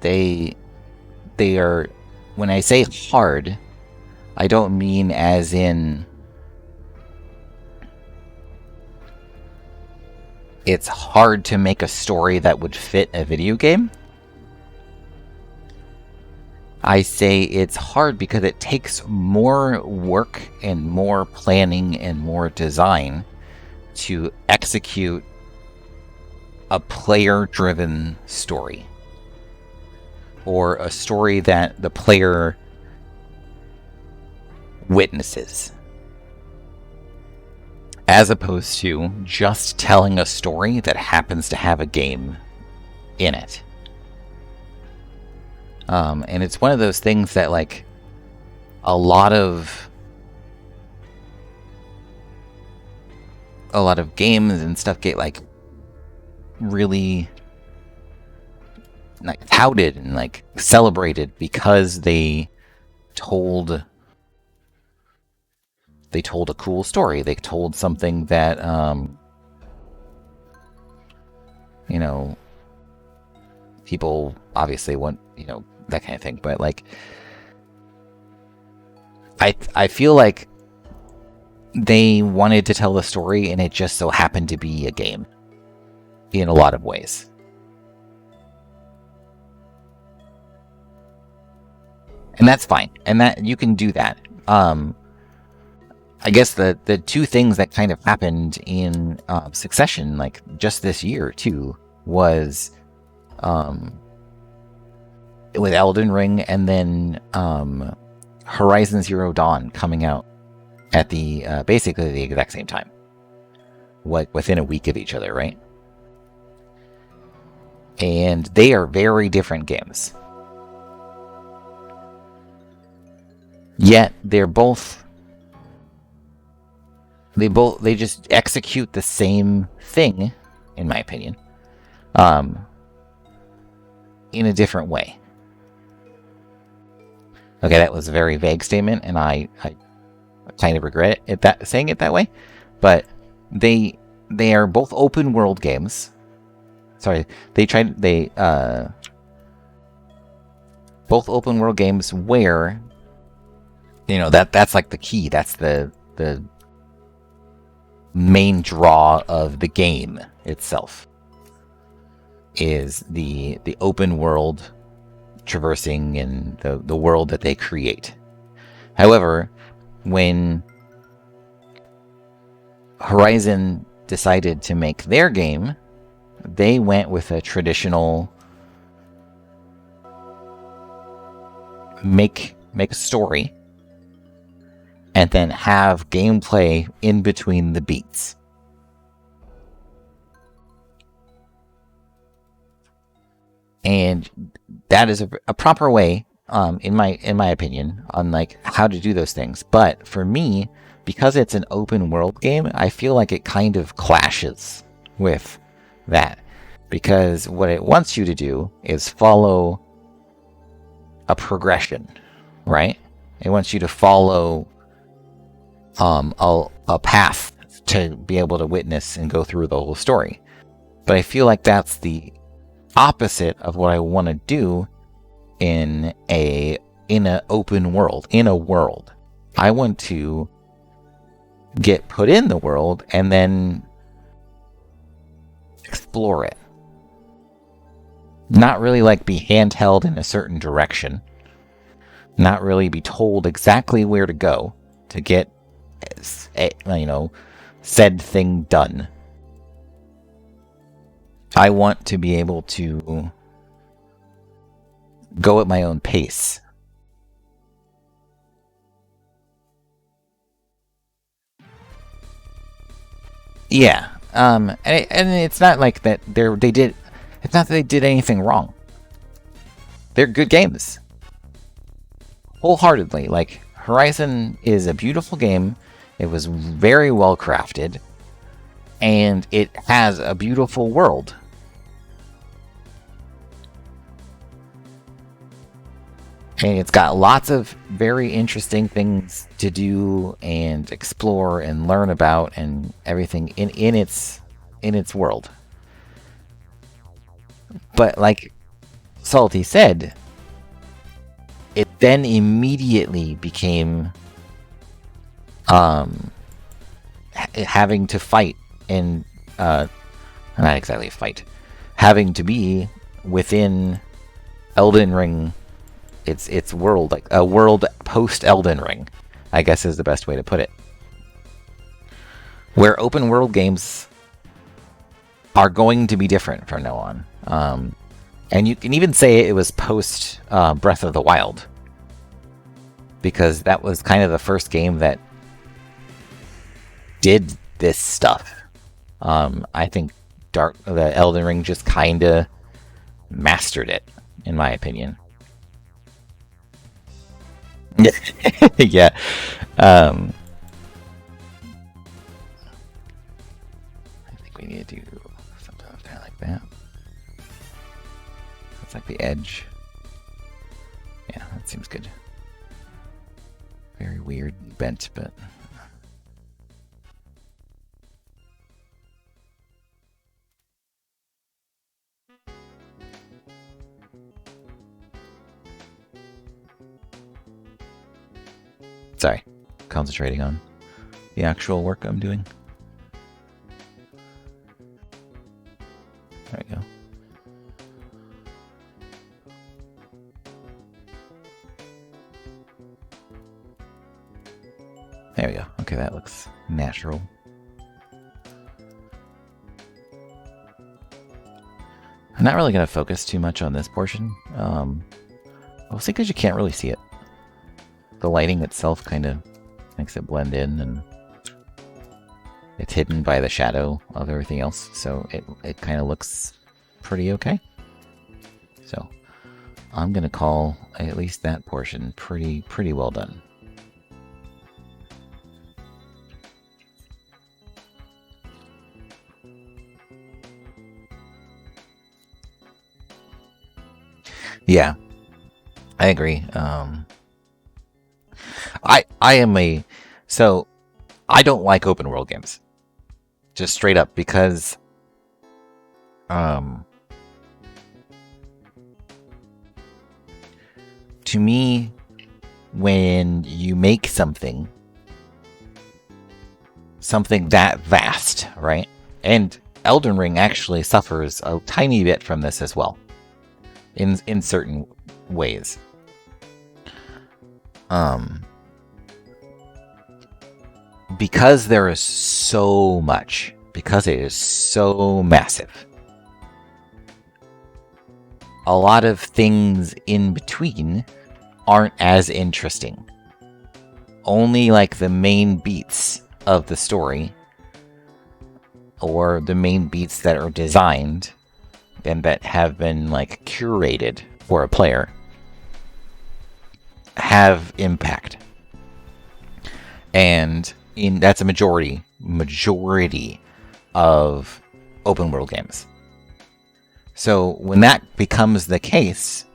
they are, when I say hard, I don't mean as in it's hard to make a story that would fit a video game. I say it's hard because it takes more work and more planning and more design to execute a player-driven story, or a story that the player witnesses, as opposed to just telling a story that happens to have a game in it. And it's one of those things that, like, a lot of games and stuff get, like, really, like, touted and, like, celebrated because they told a cool story. They told something that people obviously want, that kind of thing. But, like, I feel like they wanted to tell the story, and it just so happened to be a game in a lot of ways. And that's fine. And that you can do that. I guess the two things that kind of happened in succession, like just this year too, was with Elden Ring, and then Horizon Zero Dawn coming out at the basically the exact same time, like within a week of each other, right? And they are very different games. Yet they just execute the same thing, in my opinion, in a different way. Okay, that was a very vague statement, and I kind of regret saying it that way. But they are both open world games. Sorry, both open world games where, that's like the key. That's the main draw of the game itself. is the open world traversing and the world that they create. However, when Horizon decided to make their game, they went with a traditional make a story and then have gameplay in between the beats. And that is a proper way, in my opinion, on like how to do those things. But for me, because it's an open world game, I feel like it kind of clashes with that. Because what it wants you to do is follow a progression, right? It wants you to follow a path to be able to witness and go through the whole story. But I feel like that's the opposite of what I want to do in an open world, in a world. I want to get put in the world and then explore it. Not really like be handheld in a certain direction. Not really be told exactly where to go to get, said thing done. I want to be able to go at my own pace. Yeah. And it's not like that it's not that they did anything wrong. They're good games. Wholeheartedly. Like, Horizon is a beautiful game. It was very well crafted. And it has a beautiful world. And it's got lots of very interesting things to do and explore and learn about and everything in its world. But like Salty said, it then immediately became having to fight and not exactly fight, having to be within Elden Ring, its world, like a world post Elden Ring, I guess is the best way to put it. Where open world games are going to be different from now on. And you can even say it was post Breath of the Wild, because that was kind of the first game that did this stuff. I think the Elden Ring just kind of mastered it, in my opinion. Yeah. I think we need to do something kind of like that. It's like the edge. Yeah, that seems good. Very weird and bent, but... Sorry, concentrating on the actual work I'm doing. There we go. There we go. Okay, that looks natural. I'm not really going to focus too much on this portion. Mostly because you can't really see it. The lighting itself kind of makes it blend in, and it's hidden by the shadow of everything else, so it kind of looks pretty okay. So I'm gonna call at least that portion pretty well done. Yeah, I agree. So I don't like open world games. Just straight up, because to me, when you make something that vast, right? And Elden Ring actually suffers a tiny bit from this as well, in certain ways. Because there is so much, because it is so massive, a lot of things in between aren't as interesting. Only like the main beats of the story, or the main beats that are designed and that have been like curated for a player, have impact. And that's a majority of open world games. So when that becomes the case,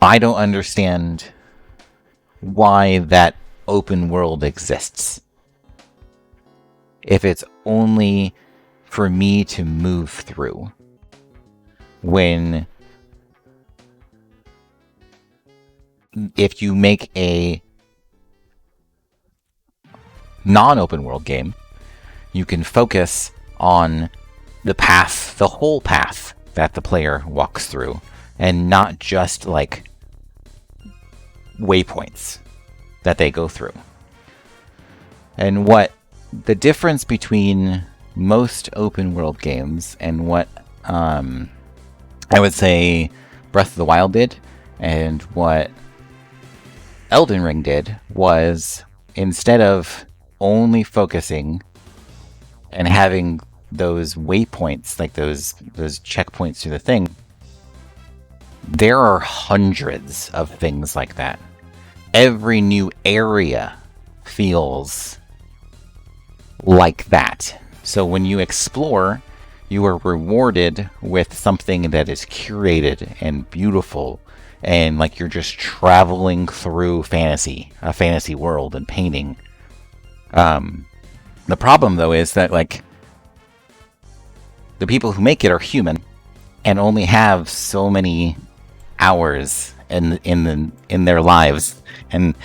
I don't understand why that open world exists. If it's only for me to move through. When if you make a non-open world game, you can focus on the path, the whole path that the player walks through, and not just like waypoints that they go through. And what the difference between most open world games and what I would say Breath of the Wild did and what Elden Ring did was, instead of only focusing and having those waypoints, like those checkpoints to the thing, there are hundreds of things like that. Every new area feels like that. So when you explore, you are rewarded with something that is curated and beautiful, and like you're just traveling through a fantasy world and painting. The problem though is that like the people who make it are human and only have so many hours in their lives and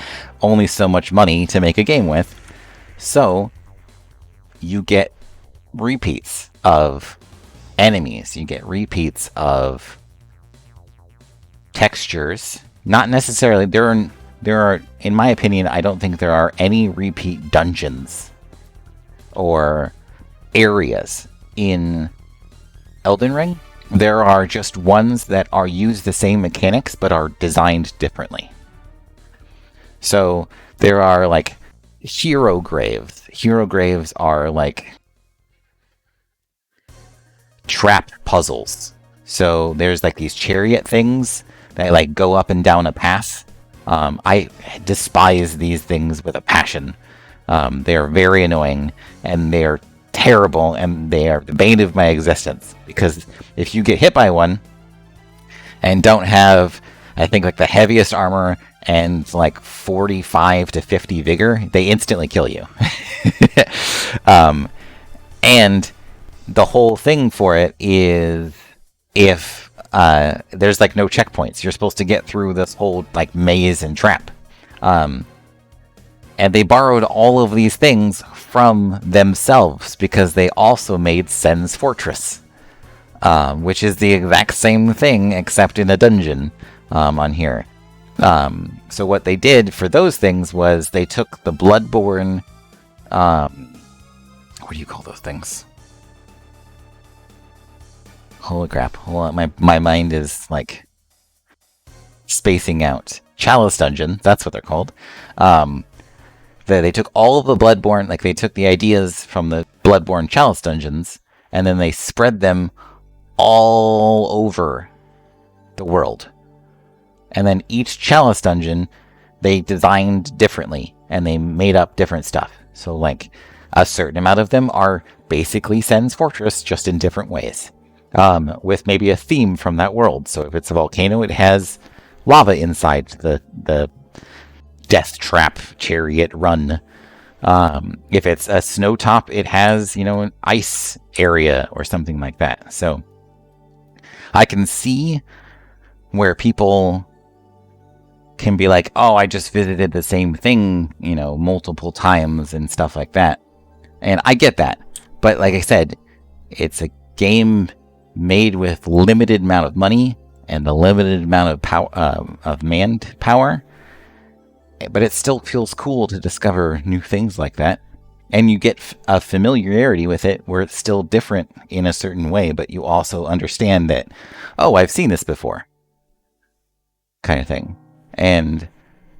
only so much money to make a game with. So you get repeats of enemies, you get repeats of textures. Not necessarily, there are, in my opinion, I don't think there are any repeat dungeons or areas in Elden Ring. There are just ones that use the same mechanics but are designed differently. So there are like hero graves. Hero graves are like trap puzzles. So there's like these chariot things that like go up and down a path. I despise these things with a passion. They are very annoying and they are terrible and they are the bane of my existence, because if you get hit by one and don't have, I think, like the heaviest armor and like 45 to 50 vigor, they instantly kill you. And the whole thing for it is, if there's like no checkpoints, you're supposed to get through this whole like maze and trap. And they borrowed all of these things from themselves because they also made Sen's Fortress, which is the exact same thing except in a dungeon on here. So what they did for those things was they took the Bloodborne... what do you call those things? Holy crap. Hold on, my mind is like spacing out. Chalice Dungeon, that's what they're called. They took all of the Bloodborne, like they took the ideas from the Bloodborne Chalice Dungeons, and then they spread them all over the world. And then each Chalice Dungeon, they designed differently, and they made up different stuff. So like, a certain amount of them are basically Sen's Fortress, just in different ways. With maybe a theme from that world. So if it's a volcano, it has lava inside the death trap chariot run. If it's a snow top, it has, an ice area or something like that. So I can see where people can be like, oh, I just visited the same thing, multiple times and stuff like that. And I get that. But like I said, it's a game made with limited amount of money and a limited amount of power, of manpower. But it still feels cool to discover new things like that. And you get a familiarity with it where it's still different in a certain way, but you also understand that, oh, I've seen this before, kind of thing. And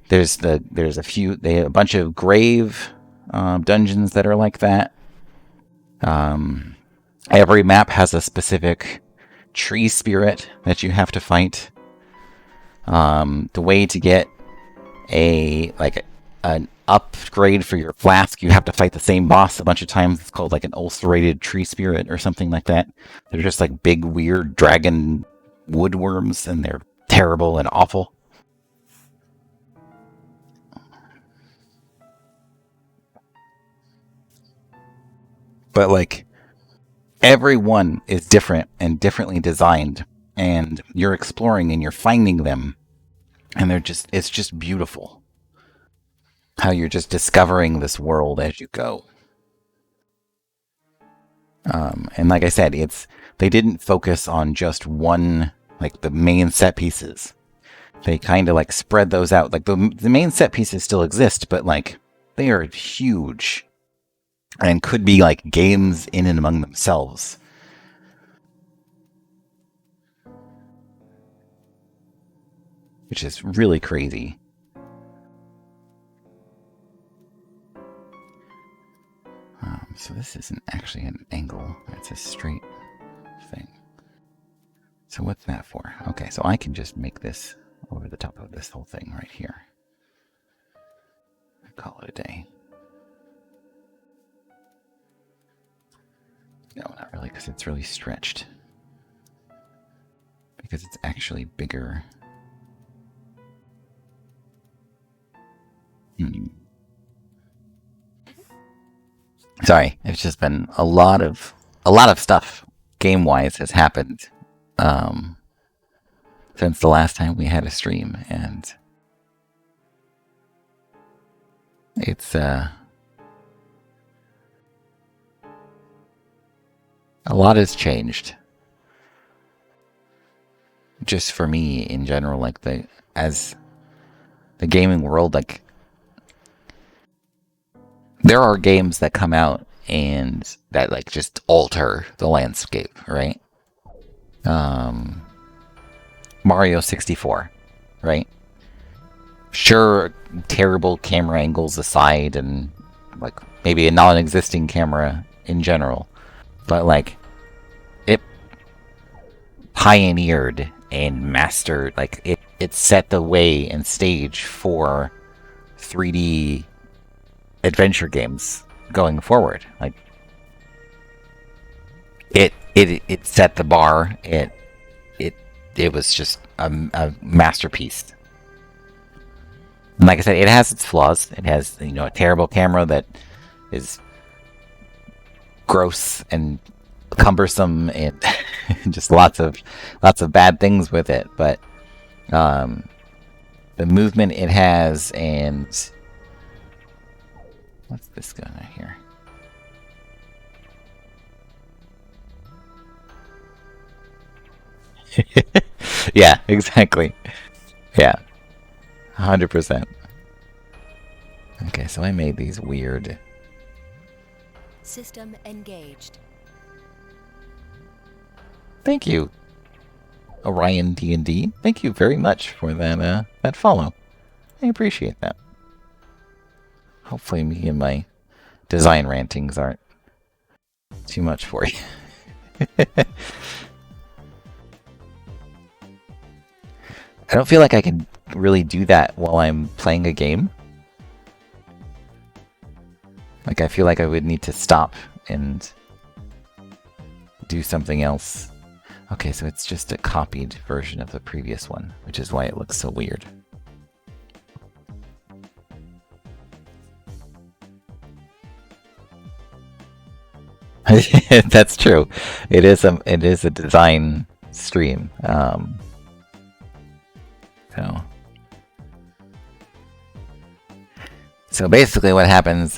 there's a bunch of grave dungeons that are like that. Every map has a specific tree spirit that you have to fight. The way to get an upgrade for your flask, you have to fight the same boss a bunch of times. It's called like an ulcerated tree spirit or something like that. They're just like big weird dragon woodworms, and they're terrible and awful. But like, every one is different and differently designed, and you're exploring and you're finding them, and it's just beautiful how you're just discovering this world as you go. And like I said, they didn't focus on just one, like the main set pieces. They kind of like spread those out. Like the main set pieces still exist, but like they are huge and could be like games in and among themselves. Which is really crazy. So this isn't actually an angle. It's a straight thing. So what's that for? Okay, so I can just make this over the top of this whole thing right here. Call it a day. No, not really, because it's really stretched. Because it's actually bigger. Sorry, it's just been a lot of stuff game-wise has happened since the last time we had a stream, and it's a lot has changed. Just for me in general, like as the gaming world, like there are games that come out and that like just alter the landscape, right? Mario 64, right? Sure, terrible camera angles aside, and like maybe a non-existing camera in general, but like it pioneered and mastered, like it set the way and stage for 3D adventure games going forward. Like it set the bar. It was just a masterpiece. And like I said, it has its flaws. It has, a terrible camera that is gross and cumbersome and just lots of bad things with it. But the movement it has, and what's this going on here? Yeah, exactly. Yeah, 100%. Okay, so I made these weird. System engaged. Thank you, Orion D&D. Thank you very much for that follow. I appreciate that. Hopefully me and my design rantings aren't too much for you. I don't feel like I can really do that while I'm playing a game. Like, I feel like I would need to stop and do something else. Okay, so it's just a copied version of the previous one, which is why it looks so weird. That's true. It is a design stream. So basically what happened,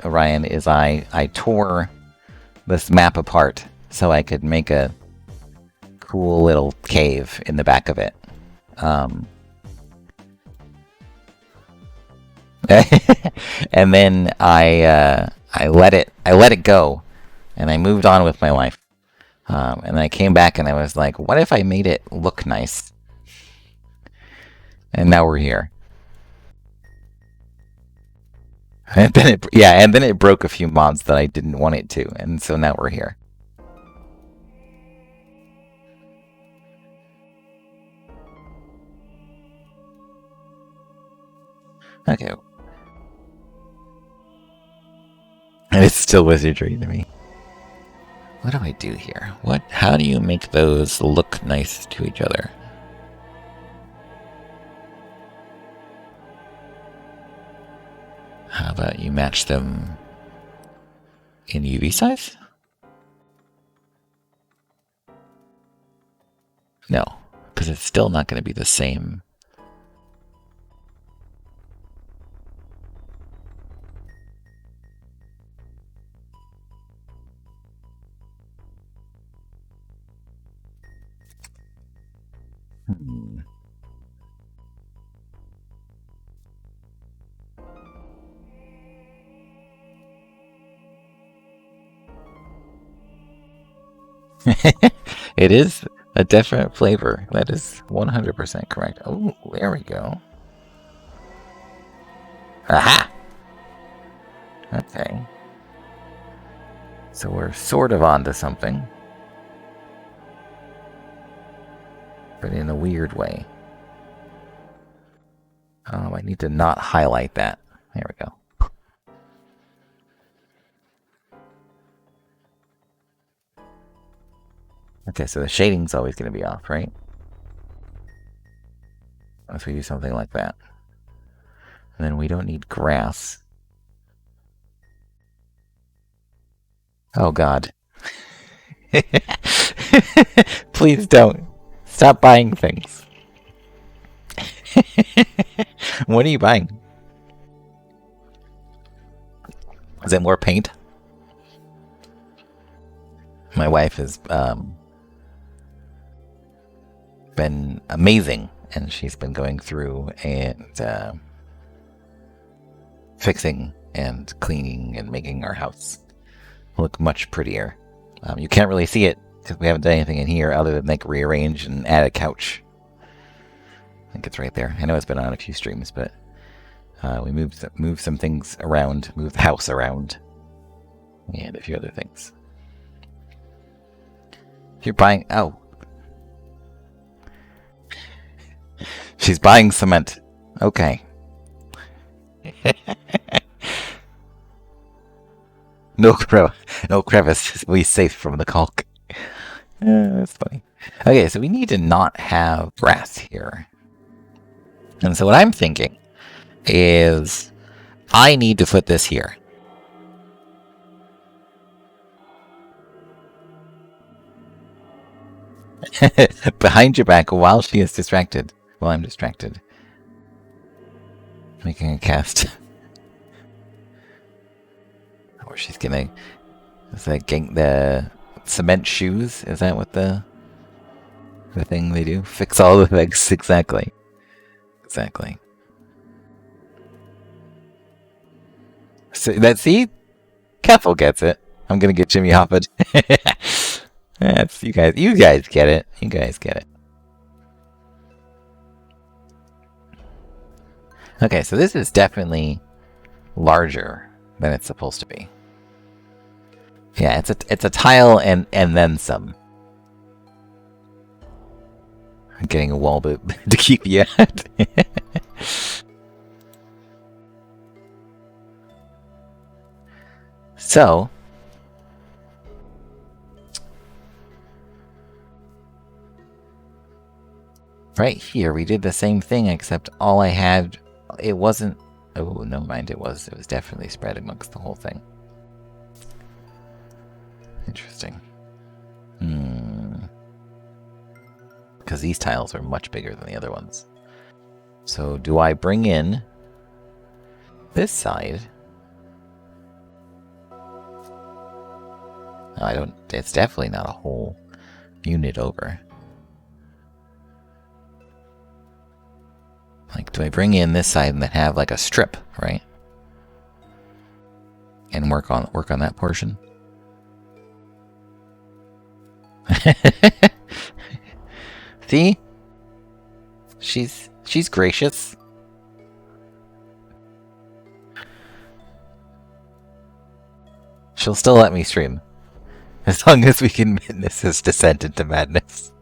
Orion, is I tore this map apart so I could make a cool little cave in the back of it. And then I let it go, and I moved on with my life. And I came back and I was like, what if I made it look nice? And now we're here. And then it broke a few mods that I didn't want it to, and so now we're here. Okay. And it's still wizardry to me. What do I do here? How do you make those look nice to each other? How about you match them in UV size? No, because it's still not going to be the same. It is a different flavor. That is 100% correct. Oh, there we go. Aha! Okay. So we're sort of onto something. But in a weird way. Oh, I need to not highlight that. There we go. Okay, so the shading's always going to be off, right? Unless we do something like that. And then we don't need grass. Oh, God. Please don't. Stop buying things. What are you buying? Is it more paint? My wife has been amazing, and she's been going through and fixing and cleaning and making our house look much prettier. You can't really see it because we haven't done anything in here other than like rearrange and add a couch. I think it's right there. I know it's been on a few streams, but we moved some things around, moved the house around, and a few other things. If you're buying... Oh. She's buying cement. Okay. No crevice. We safe from the caulk. That's funny. Okay, so we need to not have grass here. And so what I'm thinking is I need to put this here. Behind your back while she is distracted. While I'm distracted. Making a cast. Or she's gonna... Is that the cement shoes? Is that what the thing they do? Fix all the things. Exactly. Exactly. So see? Keffel gets it. I'm gonna get Jimmy Hopped. That's you guys get it. You guys get it. Okay, so this is definitely larger than it's supposed to be. Yeah, it's a tile and then some. I'm getting a wall boot to keep you out. So right here we did the same thing, except all I had, it wasn't... Oh, no mind, it was definitely spread amongst the whole thing. Interesting. Because these tiles are much bigger than the other ones. So do I bring in this side... No, I don't... It's definitely not a whole unit over. Like, do I bring in this side and then have like a strip, right? And work on that portion? See? She's gracious. She'll still let me stream. As long as we can witness his descent into madness.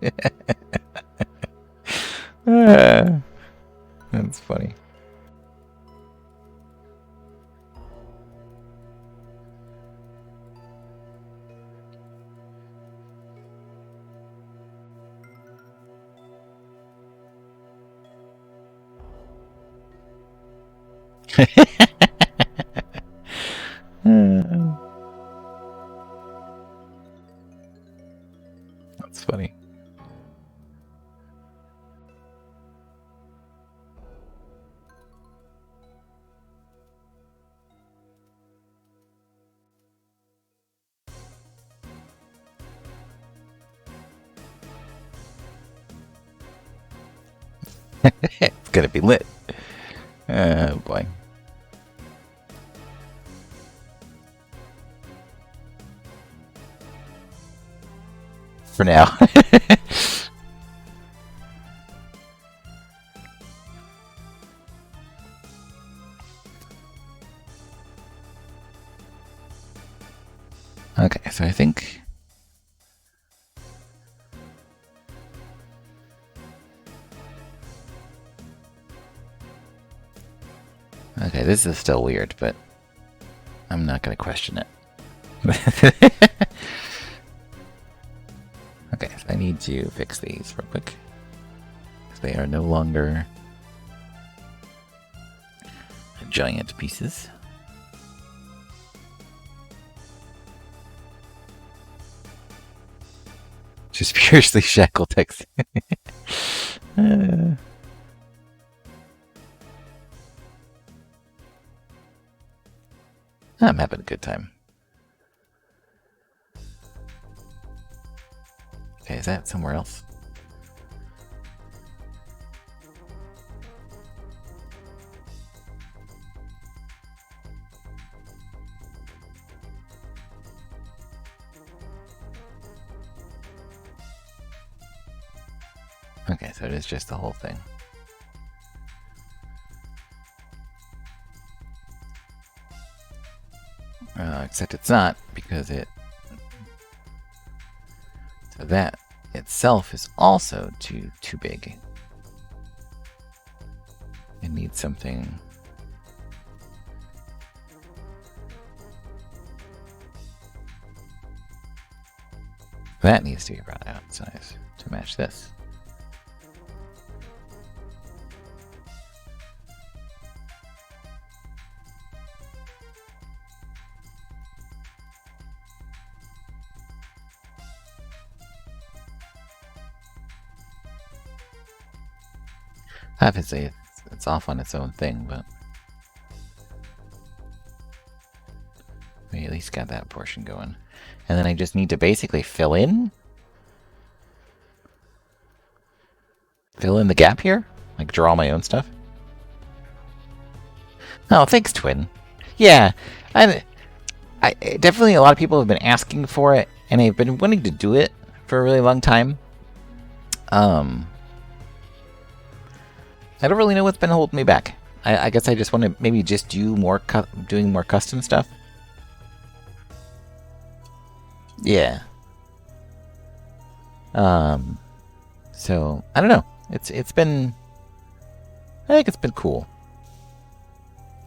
That's funny. That's funny. It's gonna be lit. Oh boy. For now. Okay, so I think... Okay, this is still weird, but I'm not going to question it. Okay, so I need to fix these real quick. They are no longer giant pieces. Just purely shackle text. I'm having a good time. Okay, is that somewhere else? Okay, so it is just the whole thing. Except it's not, because it... So that itself is also too big. It needs something... That needs to be brought out in size to match this. Obviously, it's off on its own thing, but we at least got that portion going. And then I just need to basically fill in the gap here? Like draw my own stuff? Oh, thanks, Twin. Yeah, I definitely a lot of people have been asking for it, and I've been wanting to do it for a really long time. I don't really know what's been holding me back. I guess I just want to maybe just do more doing more custom stuff. Yeah. So I don't know. It's been... I think it's been cool.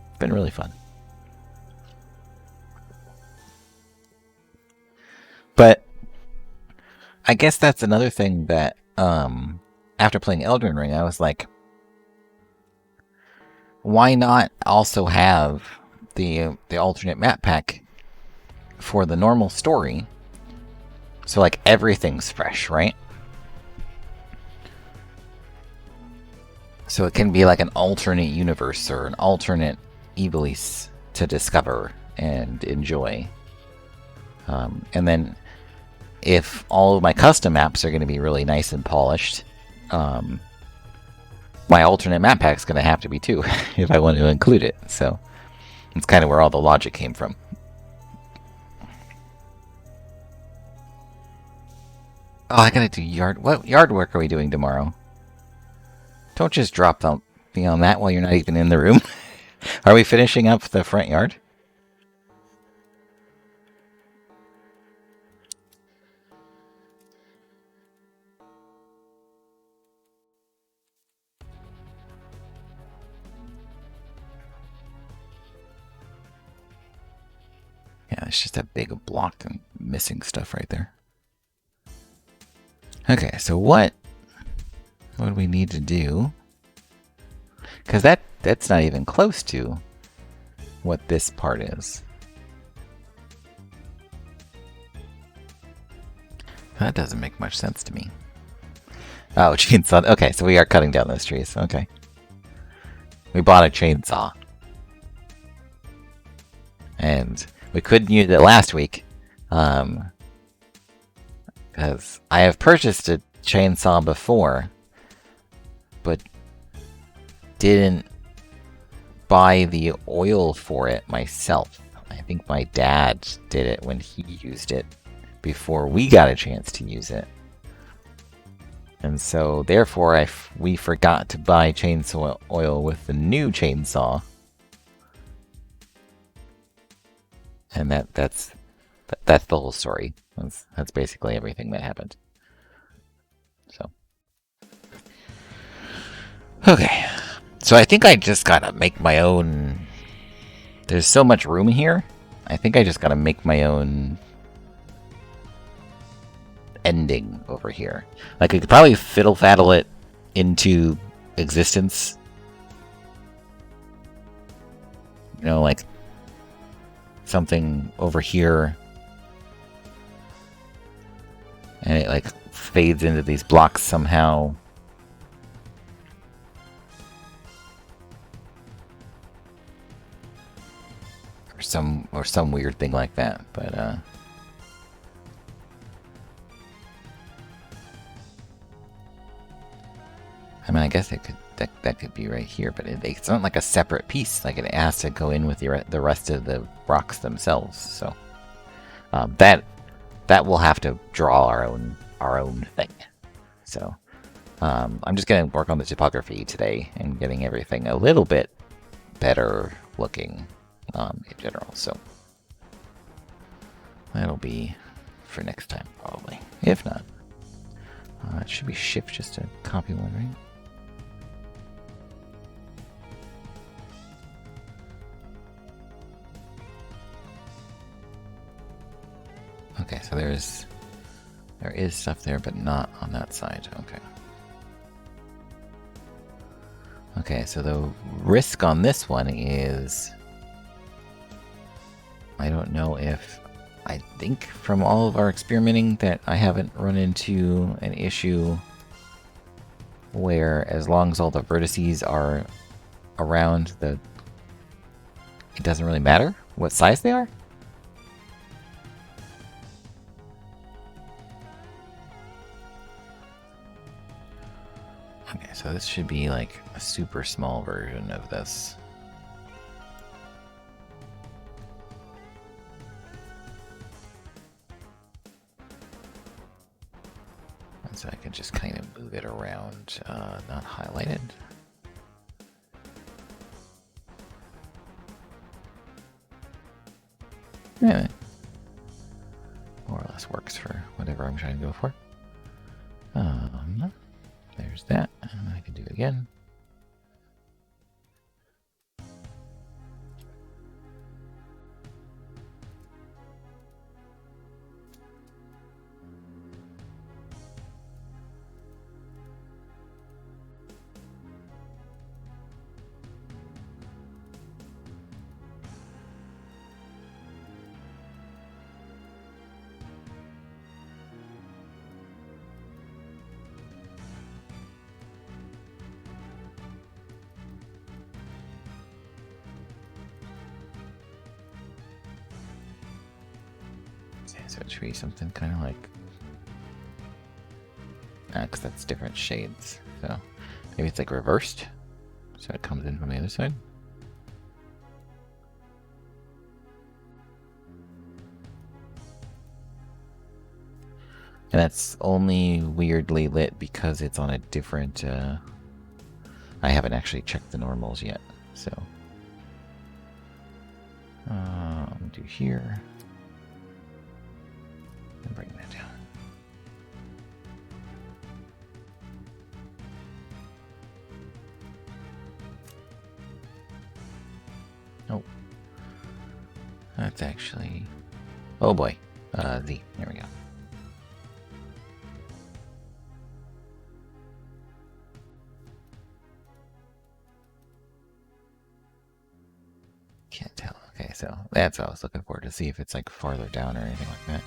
It's been really fun. But I guess that's another thing that after playing Elden Ring, I was like, why not also have the alternate map pack for the normal story? So like everything's fresh, right? So it can be like an alternate universe or an alternate Iblis to discover and enjoy. And then if all of my custom maps are going to be really nice and polished, my alternate map pack is going to have to be too, if I want to include it. So it's kind of where all the logic came from. Oh, I gotta do yard... What yard work are we doing tomorrow? Don't just drop me on that while you're not even in the room. Are we finishing up the front yard? Yeah, it's just a big block and missing stuff right there. Okay, so what do we need to do? Because that's not even close to what this part is. That doesn't make much sense to me. Oh, chainsaw. Okay, so we are cutting down those trees. Okay. We bought a chainsaw. And we couldn't use it last week. Because I have purchased a chainsaw before, but didn't buy the oil for it myself. I think my dad did it when he used it before we got a chance to use it. And so, therefore, we forgot to buy chainsaw oil with the new chainsaw. And that's the whole story. That's basically everything that happened. So. Okay. So I think I just gotta make my own... There's so much room here. I think I just gotta make my own ending over here. Like, I could probably fiddle-faddle it into existence. You know, like something over here. And it, like, fades into these blocks somehow. Or some weird thing like that, but I mean, I guess it could that could be right here, but it's not like a separate piece. Like, it has to go in with the rest of the rocks themselves. So that we'll have to draw our own thing. So I'm just gonna work on the topography today and getting everything a little bit better looking in general. So that'll be for next time probably. If not, it should be shift just to copy one, right? Okay, so there is stuff there, but not on that side. Okay. Okay, so the risk on this one is... I don't know if... I think from all of our experimenting that I haven't run into an issue where as long as all the vertices are around it doesn't really matter what size they are? Okay, so this should be like a super small version of this. And so I can just kind of move it around, not highlighted. Yeah, more or less works for whatever I'm trying to go for. There's that. I can do it again. Okay, so it should be something kind of like... because that's different shades. So maybe it's like reversed. So it comes in from the other side. And that's only weirdly lit because it's on a different... I haven't actually checked the normals yet, so... do here. And bring that down. Oh. That's actually... Oh boy. Z. There we go. Can't tell. Okay, so that's what I was looking for, to see if it's like farther down or anything like that.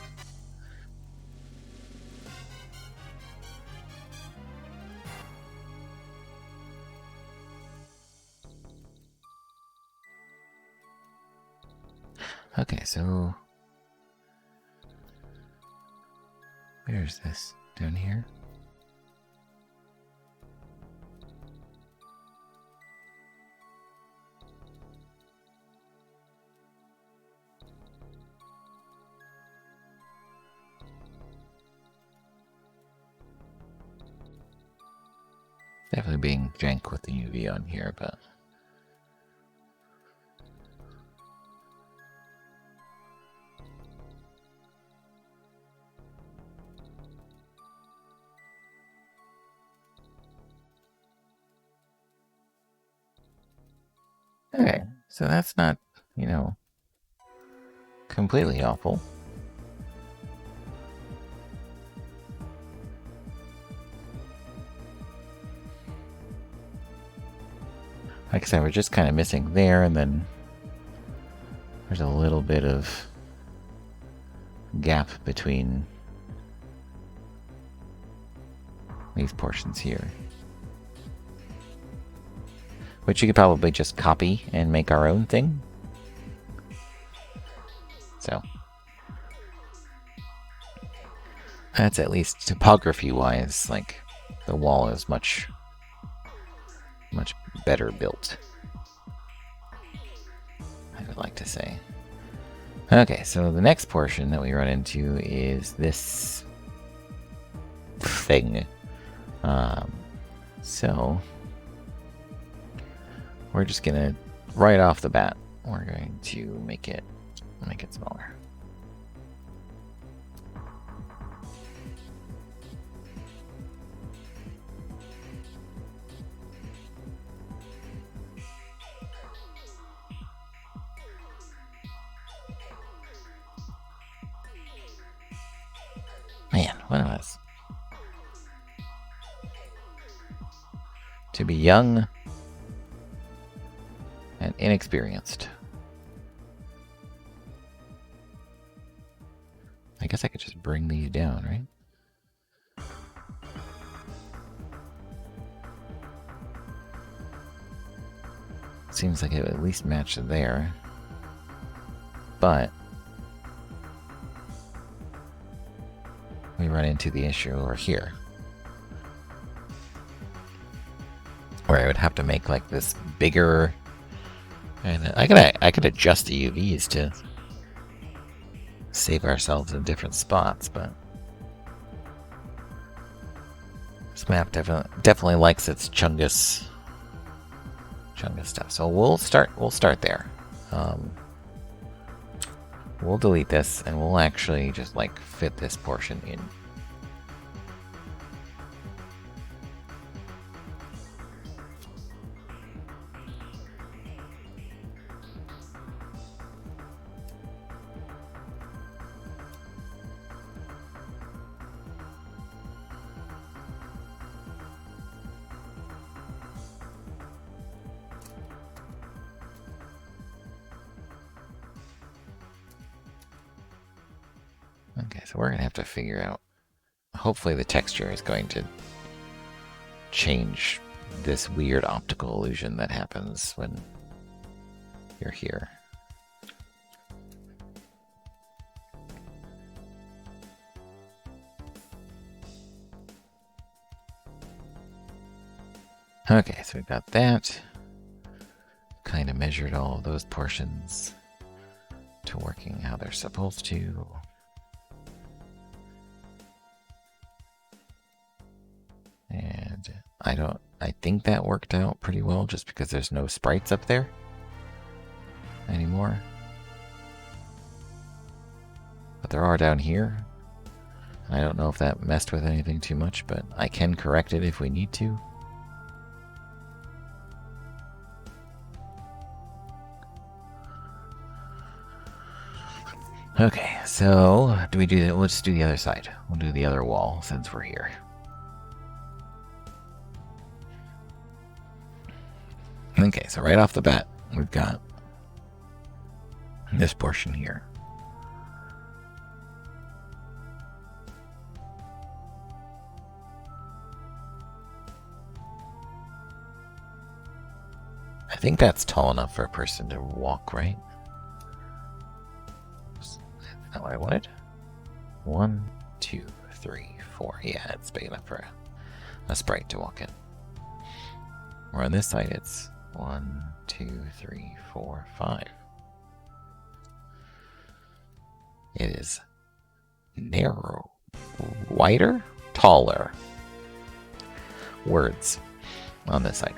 Okay, so where's this? Down here? Definitely being jank with the UV on here, but... Okay, so that's not, you know, completely awful. Like I said, we're just kind of missing there, and then there's a little bit of gap between these portions here. Which you could probably just copy and make our own thing. So that's at least topography-wise, like, the wall is much better built, I would like to say. Okay, so the next portion that we run into is this thing. So we're just gonna, right off the bat, we're going to make it smaller. Man, what a mess. To be young and inexperienced. I guess I could just bring these down, right? Seems like it would at least match there. But we run into the issue over here, where I would have to make like this bigger, and I could adjust the UVs to save ourselves in different spots, but this map definitely likes its Chungus stuff. So we'll start there. We'll delete this, and we'll actually just like fit this portion in. Okay, so we're going to have to figure out... Hopefully the texture is going to change this weird optical illusion that happens when you're here. Okay, so we've got that. Kind of measured all of those portions to working how they're supposed to. And I think that worked out pretty well just because there's no sprites up there anymore. But there are down here. I don't know if that messed with anything too much, but I can correct it if we need to. Okay, so do we do that? Let's do the other side. We'll do the other wall since we're here. Okay, so right off the bat, we've got this portion here. I think that's tall enough for a person to walk, right? Is that what I wanted? 1, 2, 3, 4. Yeah, it's big enough for a sprite to walk in. Or on this side, it's 1, 2, 3, 4, 5. It is narrow, wider, taller. Words on this side.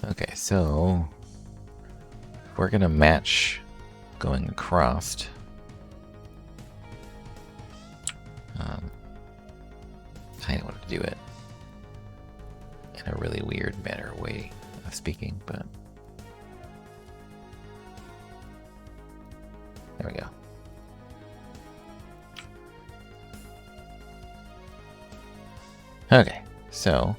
Okay, so if we're gonna match going across. I want to do it in a really weird manner way of speaking, but there we go. Okay, so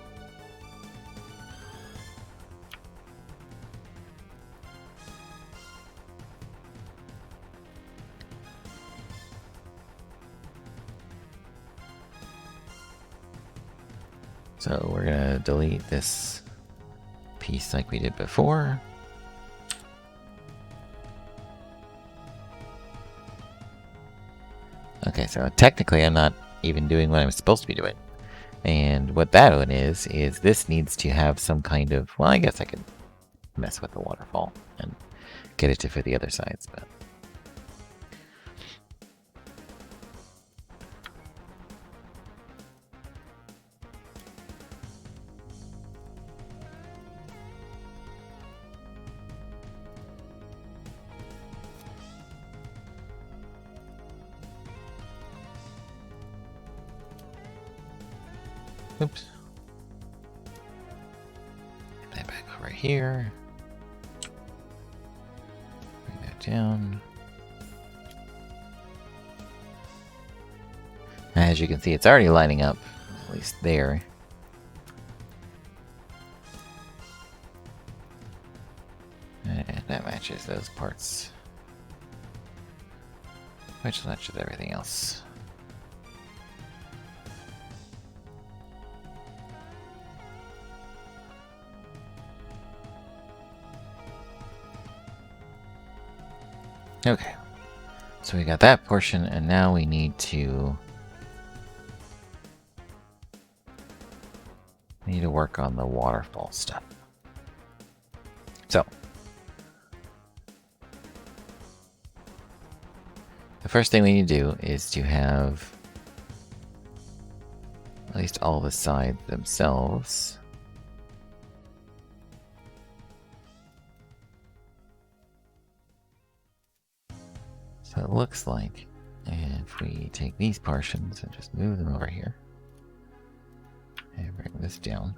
we're gonna delete this piece like we did before. Okay, so technically I'm not even doing what I'm supposed to be doing. And what that one is this needs to have some kind of, well, I guess I could mess with the waterfall and get it to fit the other sides, but oops. Get that back over here. Bring that down. As you can see, it's already lining up, at least there. And that matches those parts. Which matches everything else. Okay, so we got that portion, and now we need to work on the waterfall stuff. So the first thing we need to do is to have at least all the sides themselves. So it looks like if we take these portions and just move them over here and bring this down.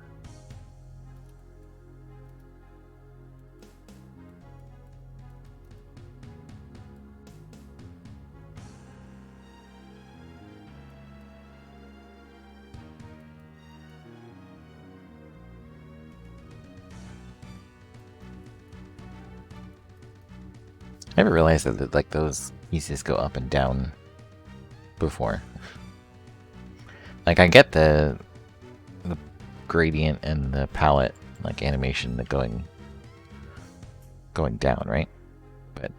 I never realized that like those pieces go up and down before. Like I get the gradient and the palette like animation that going down, right? But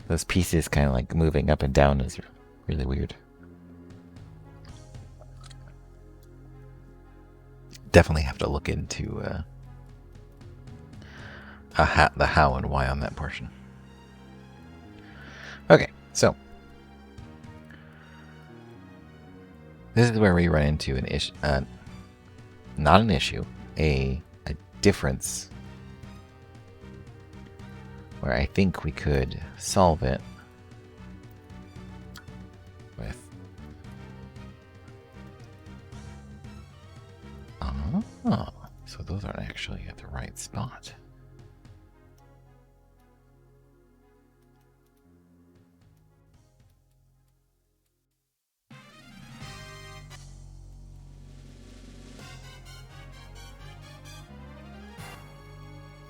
those pieces kind of like moving up and down is really weird. definitely have to look into the how and why on that portion. Okay, so this is where we run into an issue, not an issue, a difference where I think we could solve it with... Oh, so those aren't actually at the right spot.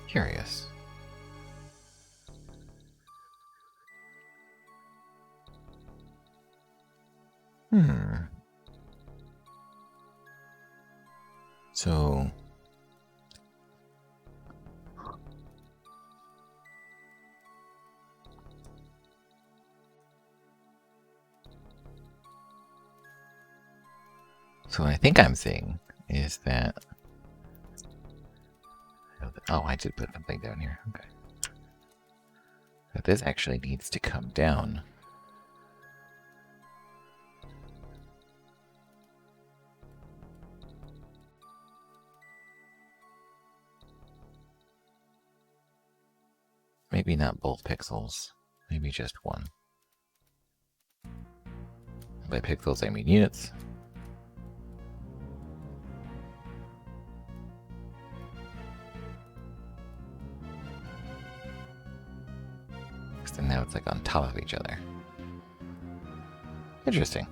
Curious. So... So what I think I'm seeing is that... Oh, I did put something down here. Okay. But this actually needs to come down. Maybe not both pixels. Maybe just one. By pixels, I mean units. And now it's like on top of each other. Interesting.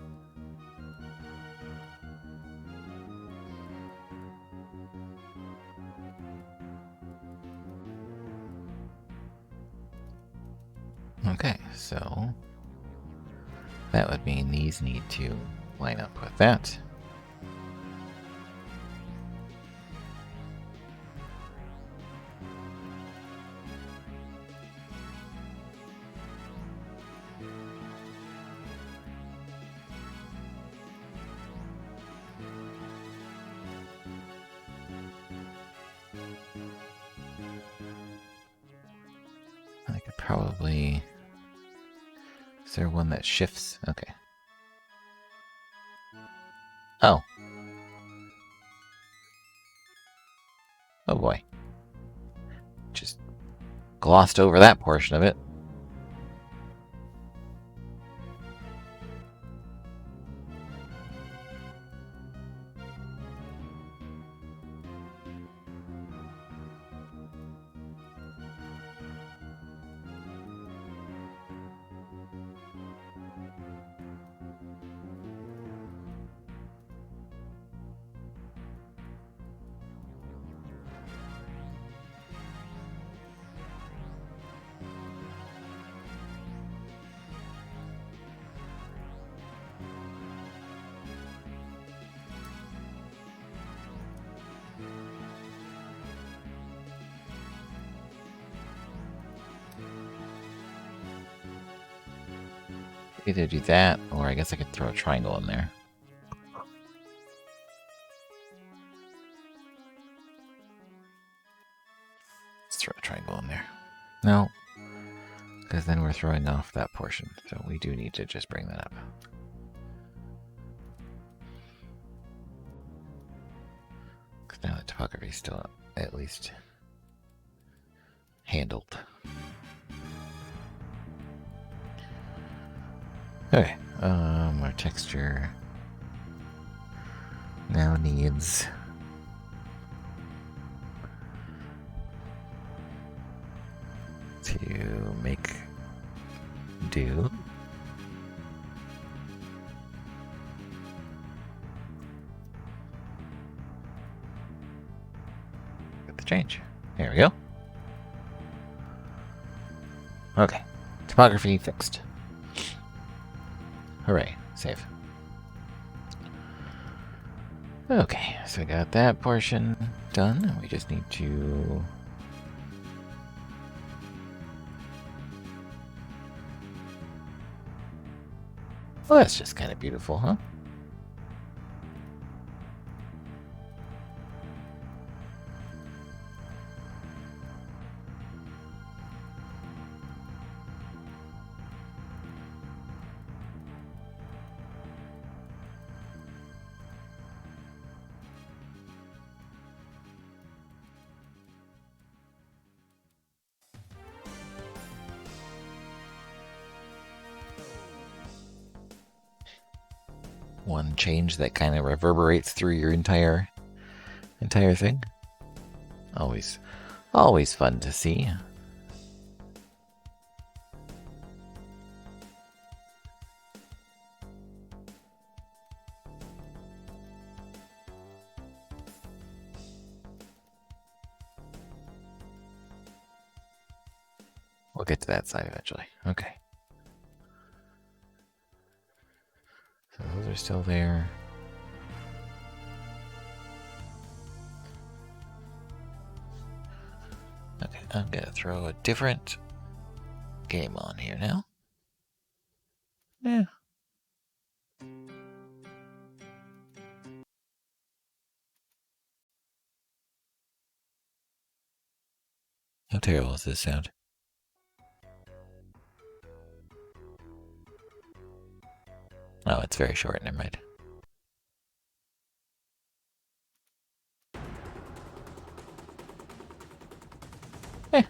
Okay, so that would mean these need to line up with that. I could probably... Is there one that shifts? Okay. Oh. Oh boy. Just glossed over that portion of it. Either do that, or I guess I could throw a triangle in there. Let's throw a triangle in there. No, because then we're throwing off that portion, so we do need to just bring that up. Because now the topography is still at least handled. Okay, our texture now needs to make do. With the change. There we go. Okay, topography fixed. Hooray, save. Okay, so we got that portion done. We just need to... Well, that's just kind of beautiful, huh? one change that kind of reverberates through your entire thing. Always fun to see. We'll get to that side eventually. Okay. So those are still there. Okay, I'm gonna throw a different game on here now. Yeah. How terrible does this sound? Oh, it's very short, never mind. Eh.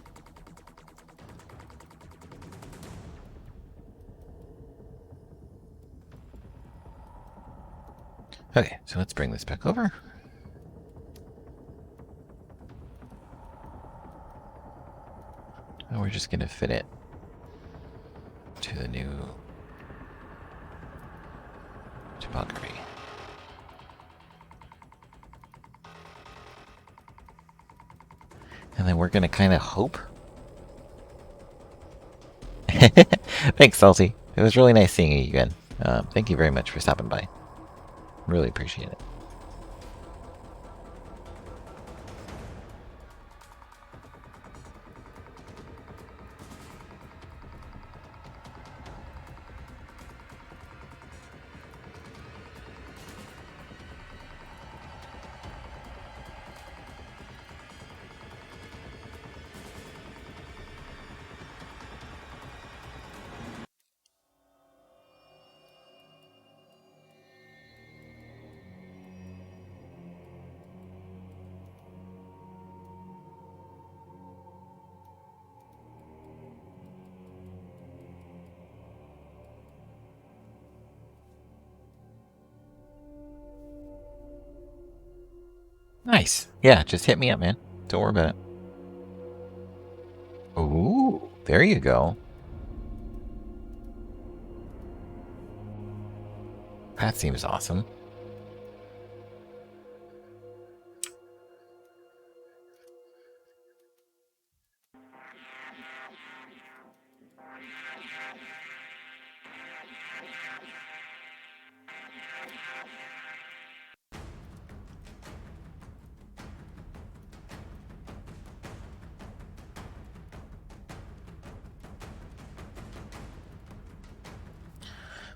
Okay, so let's bring this back over. And we're just gonna fit it to the new topography. And then we're gonna kind of hope. Thanks, Salty. It was really nice seeing you again. Thank you very much for stopping by. Really appreciate it. Nice. Yeah, just hit me up, man. Don't worry about it. Ooh, there you go. That seems awesome.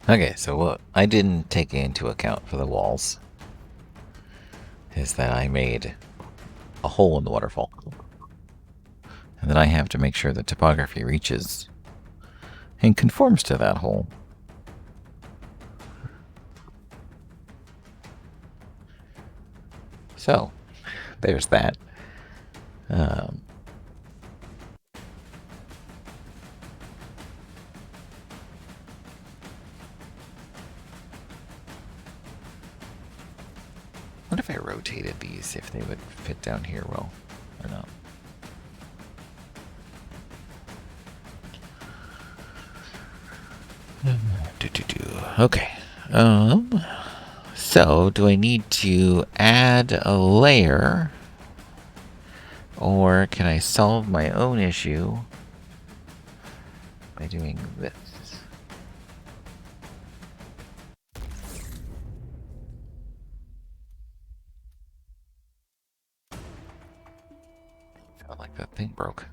Okay, so what I didn't take into account for the walls is that I made a hole in the waterfall. And then I have to make sure the topography reaches and conforms to that hole. So, there's that. What if I rotated these, if they would fit down here well or not? Okay. So do I need to add a layer, or can I solve my own issue by doing this? Felt like that thing broke.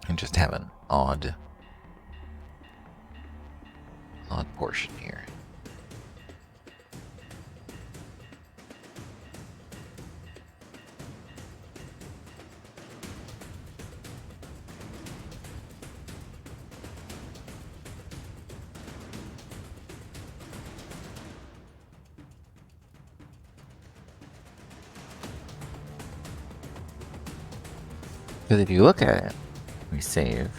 And just have an odd portion here. Because if you look at it, we save.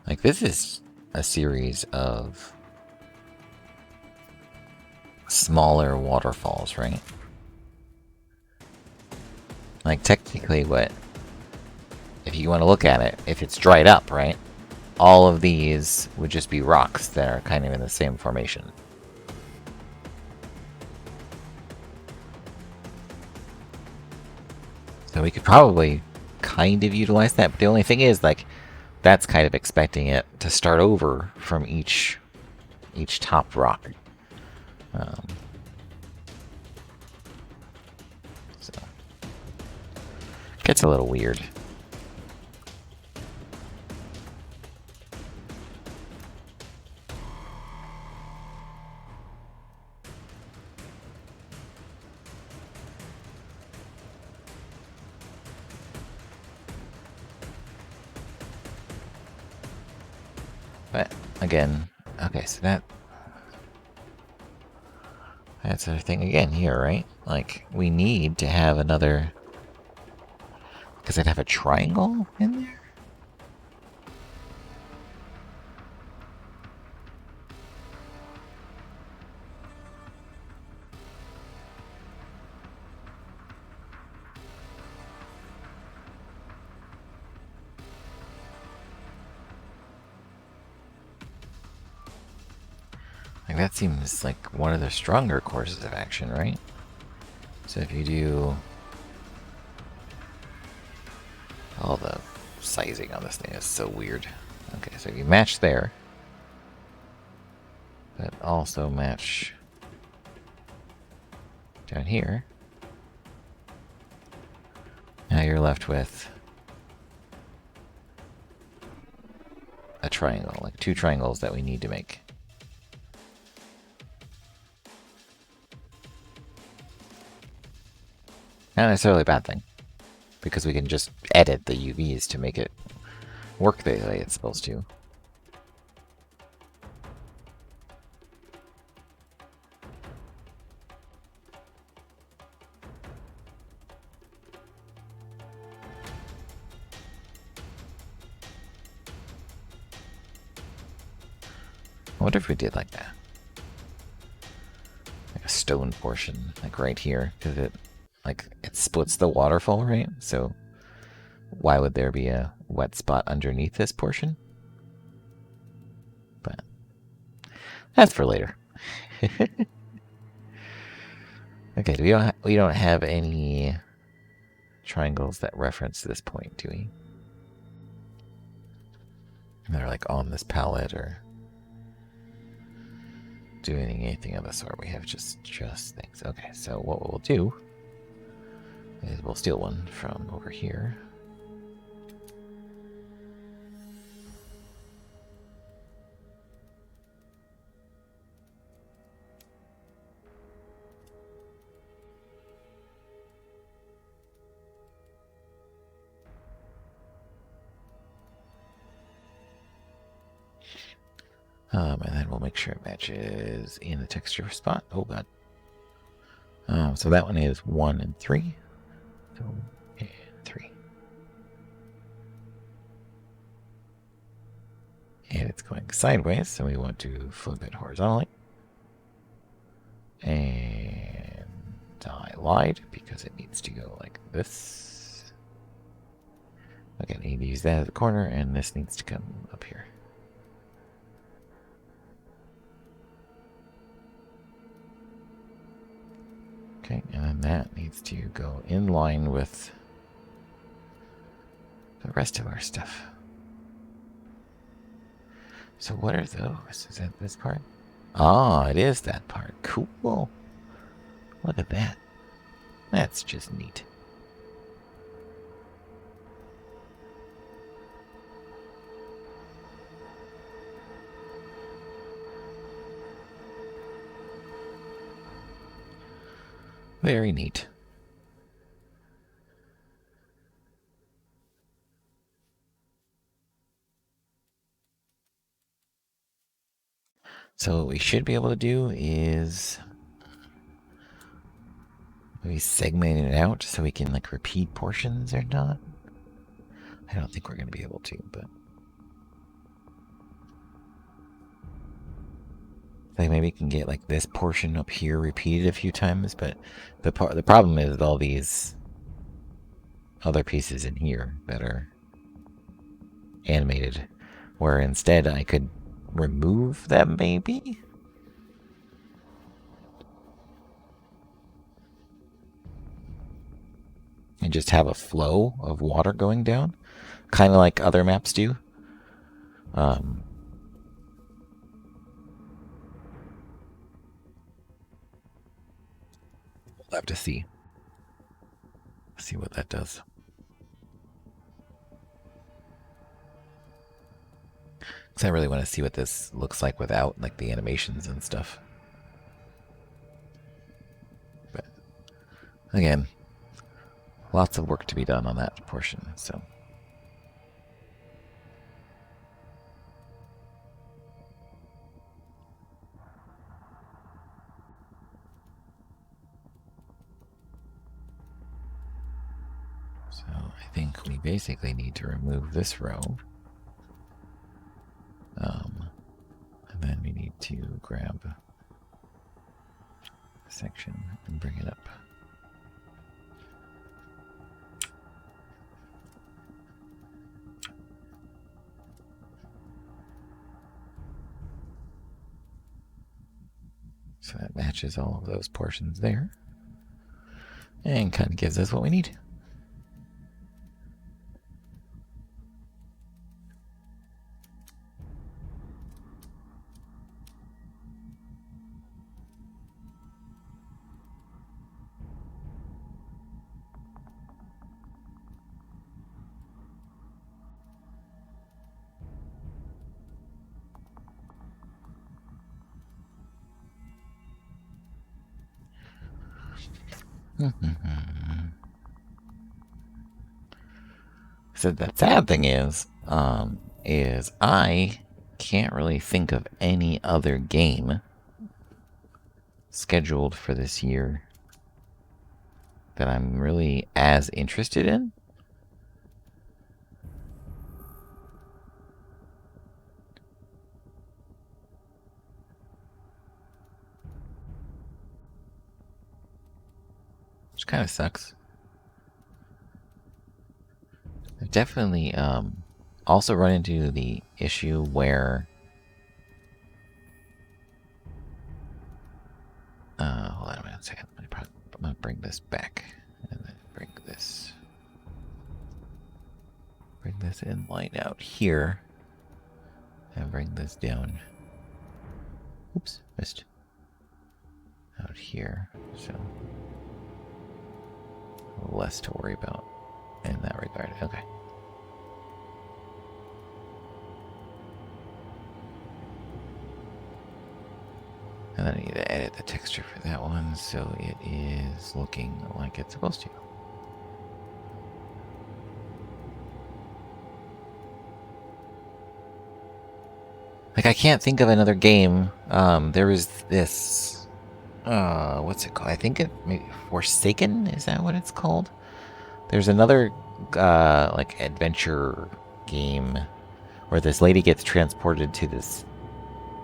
Like, this is a series of smaller waterfalls, right? Like, technically, what... If you want to look at it, if it's dried up, right? All of these would just be rocks that are kind of in the same formation. So we could probably kind of utilize that, but the only thing is, like, that's kind of expecting it to start over from each top rock. So gets a little weird. But again, okay, so that's our thing again here, right? Like, we need to have another... Because I'd have a triangle in there? Like, that seems like one of the stronger courses of action, right? So if you do... All the sizing on this thing is so weird. Okay, so you match there. But also match down here. Now you're left with a triangle, like 2 triangles that we need to make. Not necessarily a bad thing, because we can just edit the UVs to make it work the way it's supposed to. I wonder if we did like that. Like a stone portion, like right here, because it splits the waterfall, right? So why would there be a wet spot underneath this portion? But that's for later. Okay, we don't have any triangles that reference this point, do we? They're like on this palette or doing anything of the sort. We have just things. Okay, so what we'll do is we'll steal one from over here. And then we'll make sure it matches in the texture spot. Oh god. So that one is 1 and 3. So, and 3. And it's going sideways, so we want to flip it horizontally. And I lied, because it needs to go like this. Okay, I need to use that as a corner, and this needs to come up here. Okay, and then that needs to go in line with the rest of our stuff. So what are those? Is that this part? Ah, it is that part. Cool. Look at that. That's just neat. Very neat. So what we should be able to do is maybe segment it out so we can like repeat portions or not. I don't think we're going to be able to, but Like maybe you can get like this portion up here repeated a few times, but the problem is with all these other pieces in here that are animated, where instead I could remove them maybe? And just have a flow of water going down, kind of like other maps do. We'll have to see what that does. Because I really want to see what this looks like without like the animations and stuff. But again, lots of work to be done on that portion, so. So I think we basically need to remove this row. And then we need to grab a section and bring it up. So that matches all of those portions there. And kind of gives us what we need. So the sad thing is I can't really think of any other game scheduled for this year that I'm really as interested in. Which kind of sucks. I've definitely also run into the issue where hold on a second. I'm gonna bring this back and then bring this in line out here and bring this down. Oops, missed. Out here, so less to worry about in that regard. Okay. And then I need to edit the texture for that one so it is looking like it's supposed to. Like, I can't think of another game. There was this, what's it called? I think it maybe Forsaken, is that what it's called? There's another, like, adventure game where this lady gets transported to this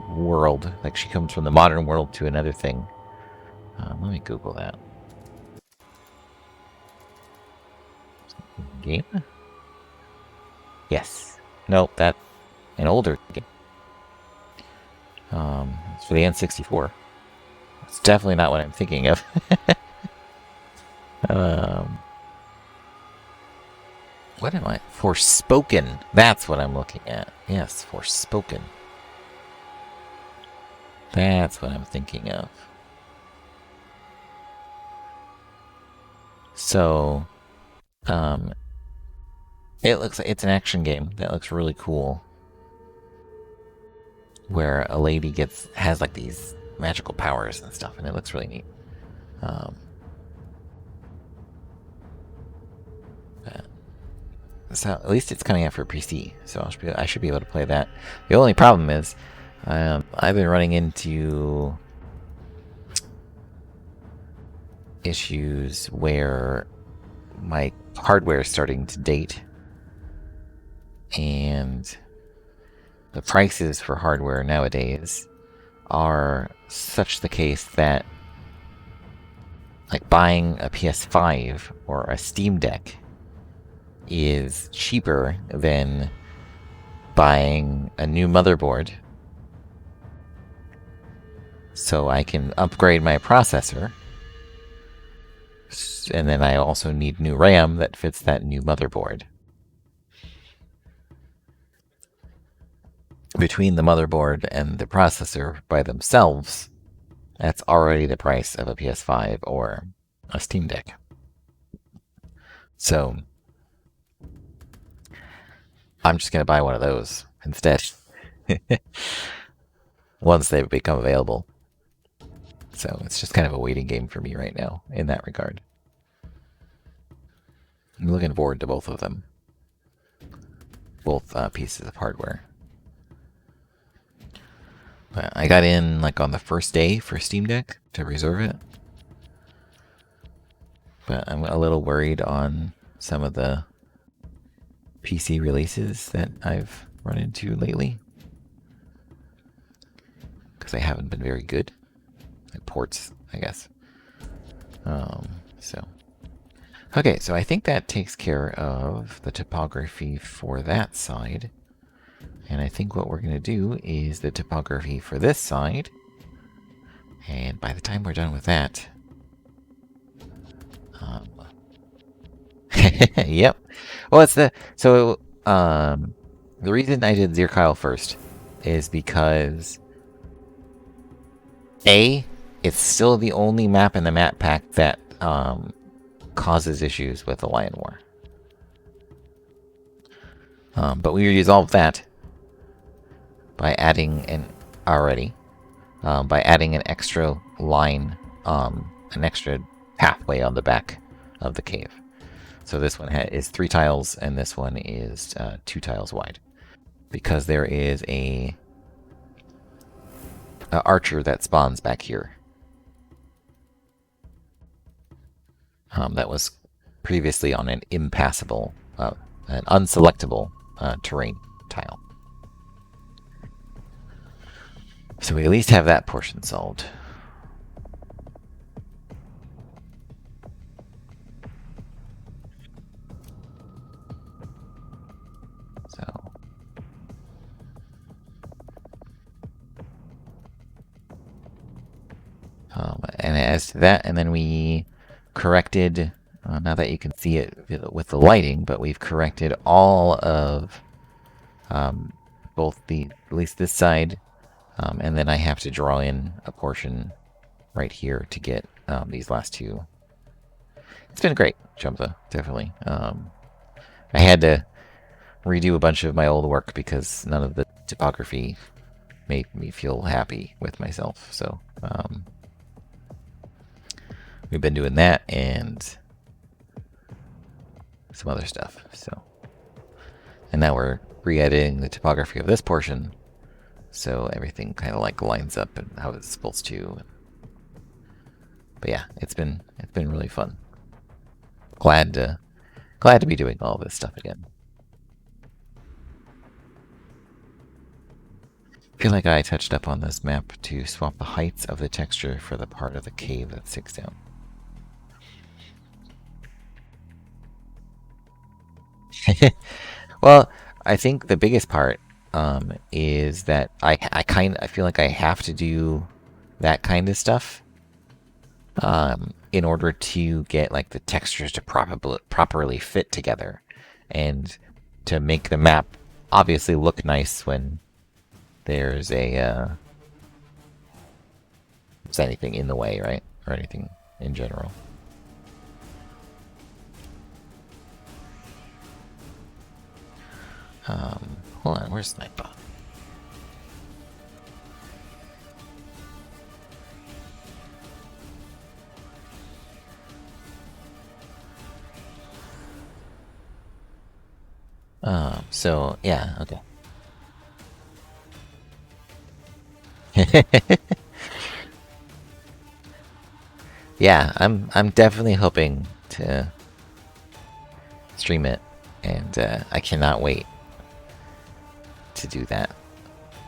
world. Like, she comes from the modern world to another thing. Let me Google that. Game? Yes. Nope, that's an older game. It's for the N64. It's definitely not what I'm thinking of. What am I? Forspoken. That's what I'm looking at. Yes, Forspoken. That's what I'm thinking of. So, it looks like it's an action game that looks really cool, where a lady has like these magical powers and stuff, and it looks really neat. So at least it's coming out for PC, so I should be able to play that. The only problem is, I've been running into issues where my hardware is starting to date, and the prices for hardware nowadays are such the case that like buying a PS5 or a Steam Deck is cheaper than buying a new motherboard, so I can upgrade my processor, and then I also need new RAM that fits that new motherboard. Between the motherboard and the processor by themselves, that's already the price of a PS5 or a Steam Deck. So I'm just going to buy one of those instead once they become available. So it's just kind of a waiting game for me right now in that regard. I'm looking forward to both of them. Both pieces of hardware. But I got in like on the first day for Steam Deck to reserve it. But I'm a little worried on some of the PC releases that I've run into lately, because they haven't been very good. Like ports, I guess. Okay, so I think that takes care of the topography for that side. And I think what we're going to do is the topography for this side. And by the time we're done with that... yep. Well, it's the... So, the reason I did Zirekile first is because... A, it's still the only map in the map pack that causes issues with the Lion War. But we resolved that by adding by adding an extra line, an extra pathway on the back of the cave. So this one is 3 tiles, and this one is 2 tiles wide, because there is a archer that spawns back here. That was previously on an impassable, an unselectable terrain tile. So we at least have that portion solved. So... and as to that, and then we corrected, now that you can see it with the lighting, but we've corrected all of both at least this side, and then I have to draw in a portion right here to get these last 2. It's been great, Chumza, definitely. I had to redo a bunch of my old work because none of the topography made me feel happy with myself, so... we've been doing that and some other stuff. So, and now we're re-editing the topography of this portion, so everything kind of like lines up and how it's supposed to. But yeah, it's been really fun. Glad to be doing all this stuff again. I feel like I touched up on this map to swap the heights of the texture for the part of the cave that sticks down. Well, I think the biggest part is that I feel like I have to do that kind of stuff in order to get like the textures to properly fit together, and to make the map obviously look nice when there's anything in the way, right? Or anything in general. Hold on, where's Sniper? So yeah, okay. Yeah, I'm definitely hoping to stream it, and I cannot wait to do that.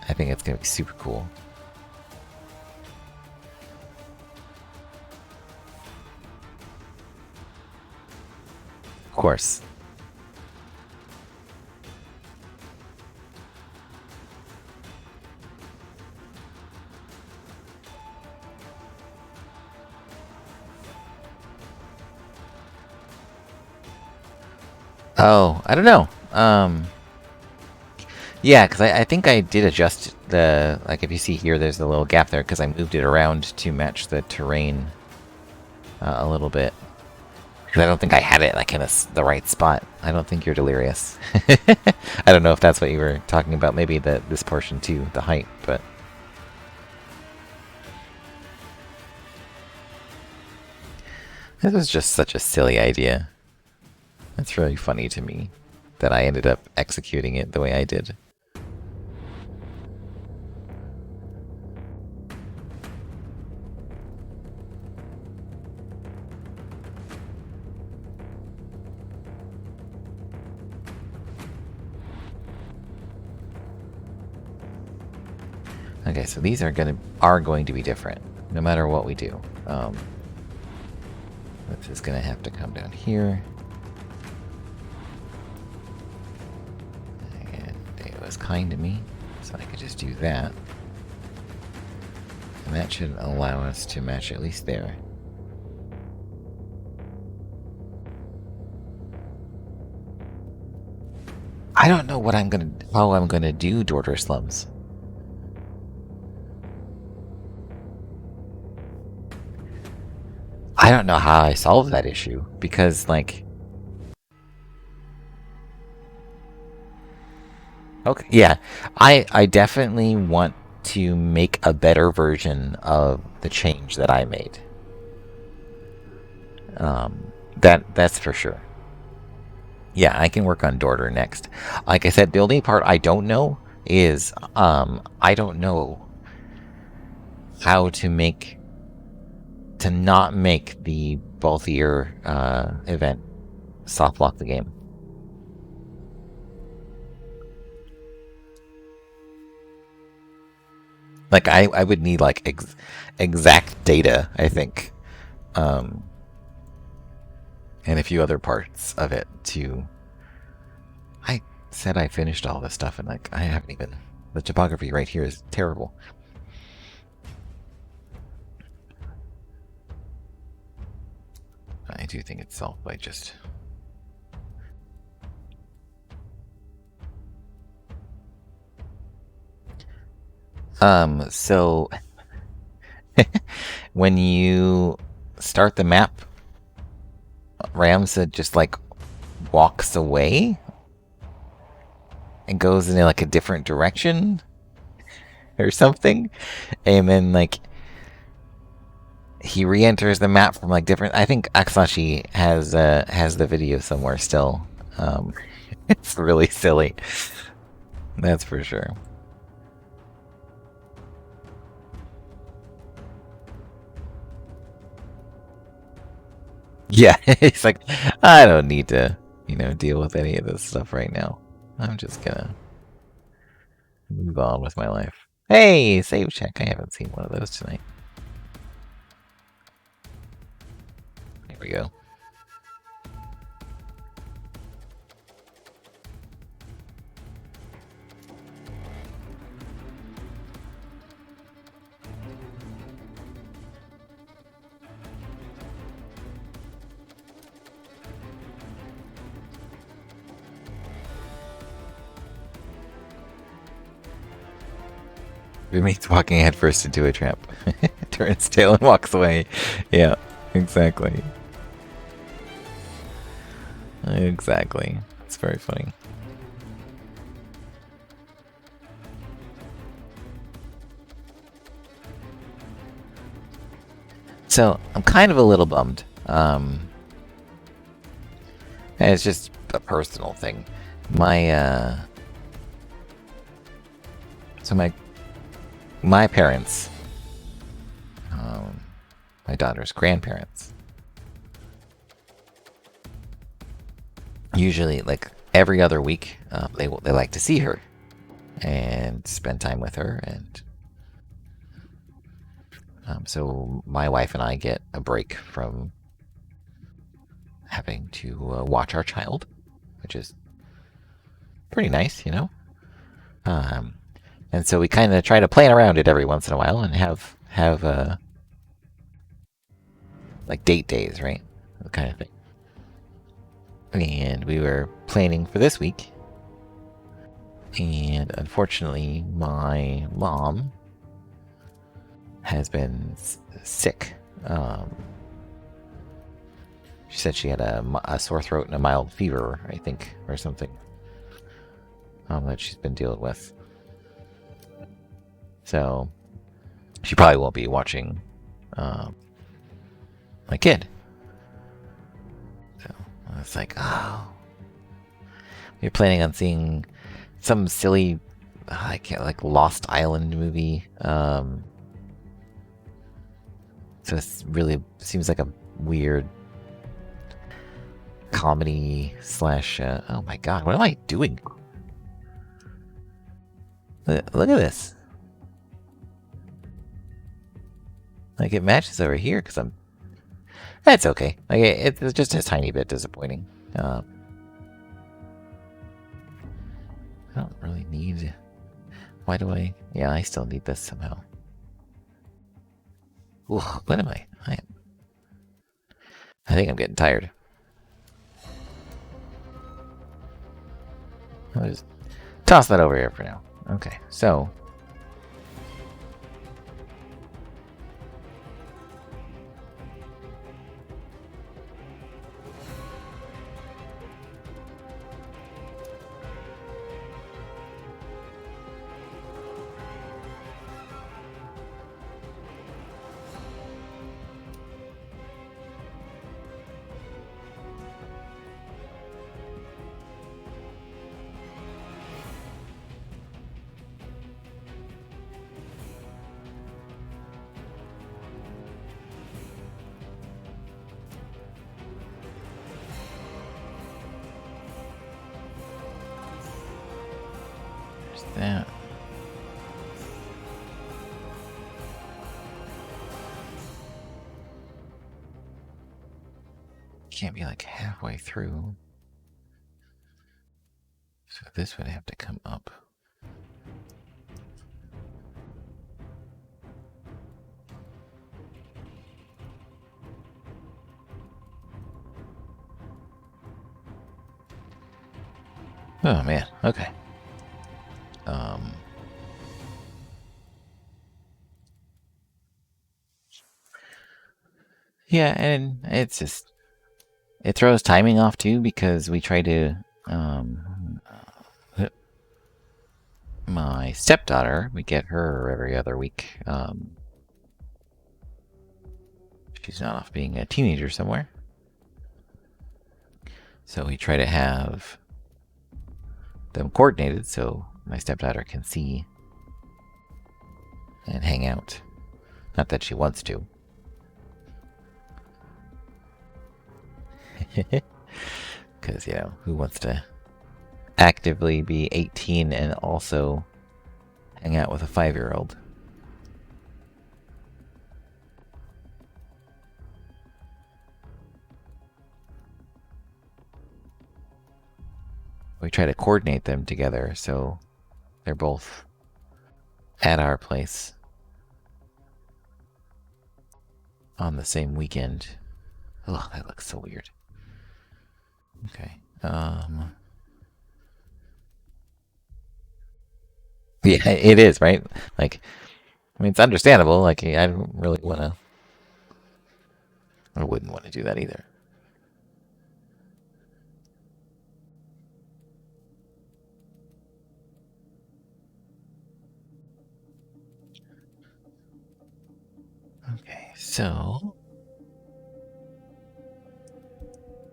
I think it's gonna be super cool. course. Oh, I don't know. Yeah, because I think I did adjust the, like, if you see here, there's a little gap there because I moved it around to match the terrain a little bit. Because I don't think I had it, like, in the right spot. I don't think you're delirious. I don't know if that's what you were talking about. Maybe this portion too, the height, but... This was just such a silly idea. That's really funny to me that I ended up executing it the way I did. Okay, so these are going to be different, no matter what we do. This is gonna have to come down here. And it was kind to me, so I could just do that. And that should allow us to match at least there. I don't know how I'm gonna do Dorter slums. I don't know how I solve that issue, because, like... Okay, yeah. I definitely want to make a better version of the change that I made. That's for sure. Yeah, I can work on Dorter next. Like I said, the only part I don't know is, I don't know how to not make the bulkier event soft lock the game. Like, I would need, like, exact data, I think. And a few other parts of it to... I said I finished all this stuff, and, like, I haven't even... The topography right here is terrible. I do think it's solved by just... So... when you start the map, Ramsa just, like, walks away and goes in, like, a different direction or something, and then, like, he re-enters the map from, like, different... I think Aksashi has the video somewhere still. It's really silly. That's for sure. Yeah, it's like, I don't need to, deal with any of this stuff right now. I'm just gonna move on with my life. Hey, save check. I haven't seen one of those tonight. Here we go. It means walking headfirst into a trap. Turns tail and walks away. Yeah, exactly. Exactly. It's very funny. So, I'm kind of a little bummed. It's just a personal thing. So my parents, my daughter's grandparents, usually, like, every other week, they like to see her and spend time with her, and so my wife and I get a break from having to watch our child, which is pretty nice, you know. And so we kind of try to plan around it every once in a while and have like date days, right? That kind of thing. And we were planning for this week, and unfortunately, my mom has been sick. She said she had a sore throat and a mild fever, I think, or something, that she's been dealing with. So she probably won't be watching my kid. So I was like, oh, we're planning on seeing some silly, like Lost Island movie. So it really seems like a weird comedy slash. Oh my god, what am I doing? Look at this. Like it matches over here because I'm. That's okay. Like it's just a tiny bit disappointing. I don't really need. Why do I? Yeah, I still need this somehow. Ooh, what am I? I think I'm getting tired. I'll just toss that over here for now. Okay, so. That. Can't be like halfway through. So this would have to come up. Oh man, okay. Yeah, and it's just it throws timing off too because we try to my stepdaughter, we get her every other week. She's not off being a teenager somewhere. So we try to have them coordinated so my stepdaughter can see and hang out. Not that she wants to. Because, you know, who wants to actively be 18 and also hang out with a 5-year-old? We try to coordinate them together so they're both at our place on the same weekend. Oh, that looks so weird. Okay. Yeah, it is, right? Like, I mean, it's understandable. Like, I don't really want to. I wouldn't want to do that either. Okay, so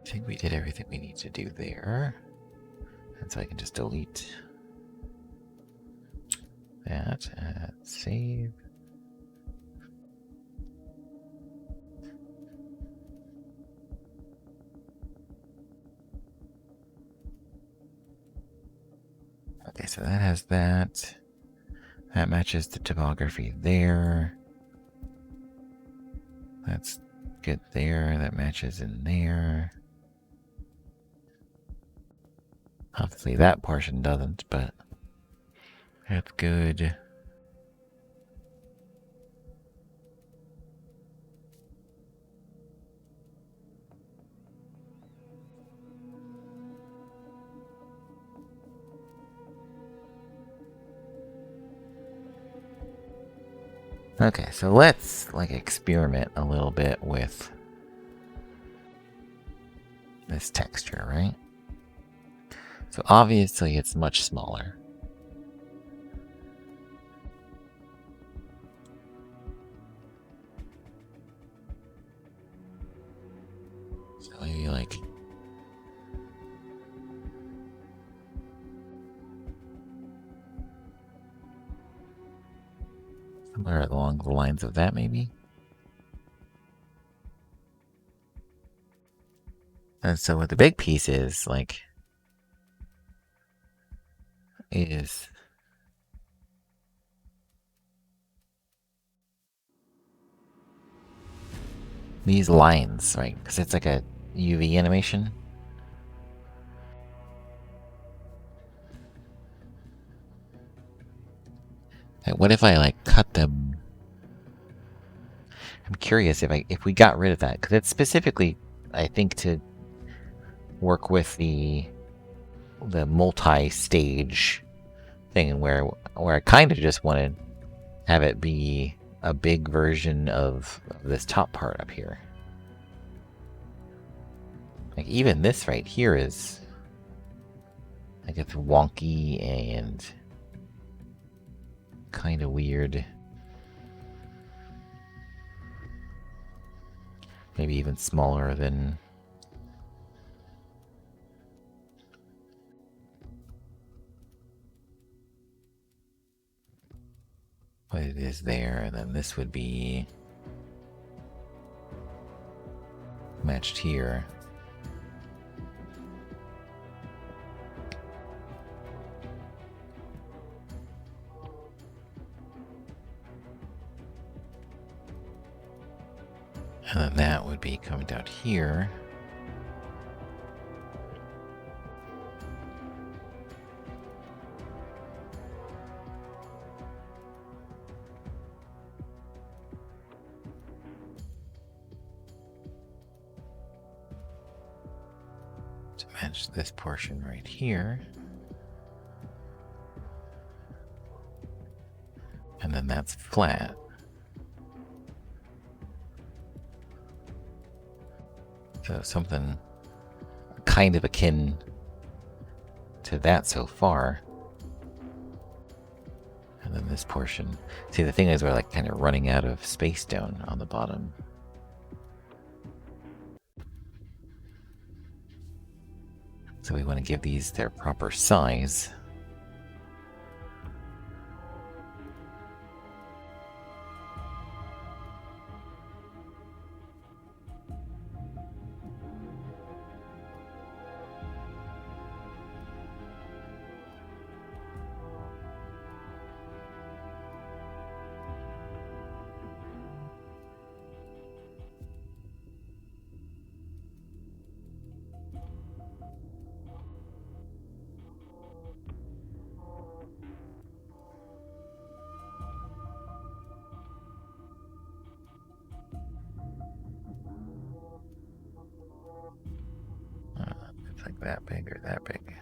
I think we did everything we need to do there. And so I can just delete that and save. Okay, so that has that. That matches the topography there. That's good there. That matches in there. Obviously that portion doesn't, but that's good. Okay, so let's like experiment a little bit with this texture, right? So obviously it's much smaller. So maybe like somewhere along the lines of that, maybe. And so what the big piece is, like, is these lines, right? Because it's like a UV animation. And what if I like cut them? I'm curious if we got rid of that, because it's specifically, I think, to work with the multi-stage thing, where I kind of just wanted to have it be a big version of this top part up here. Like even this right here is like it's wonky and kind of weird. Maybe even smaller than what it is there, and then this would be matched here. And then that would be coming down here. To match this portion right here. And then that's flat. So something kind of akin to that so far. And then this portion. See, the thing is we're like kind of running out of space down on the bottom. So we want to give these their proper size. It's like that big or that big.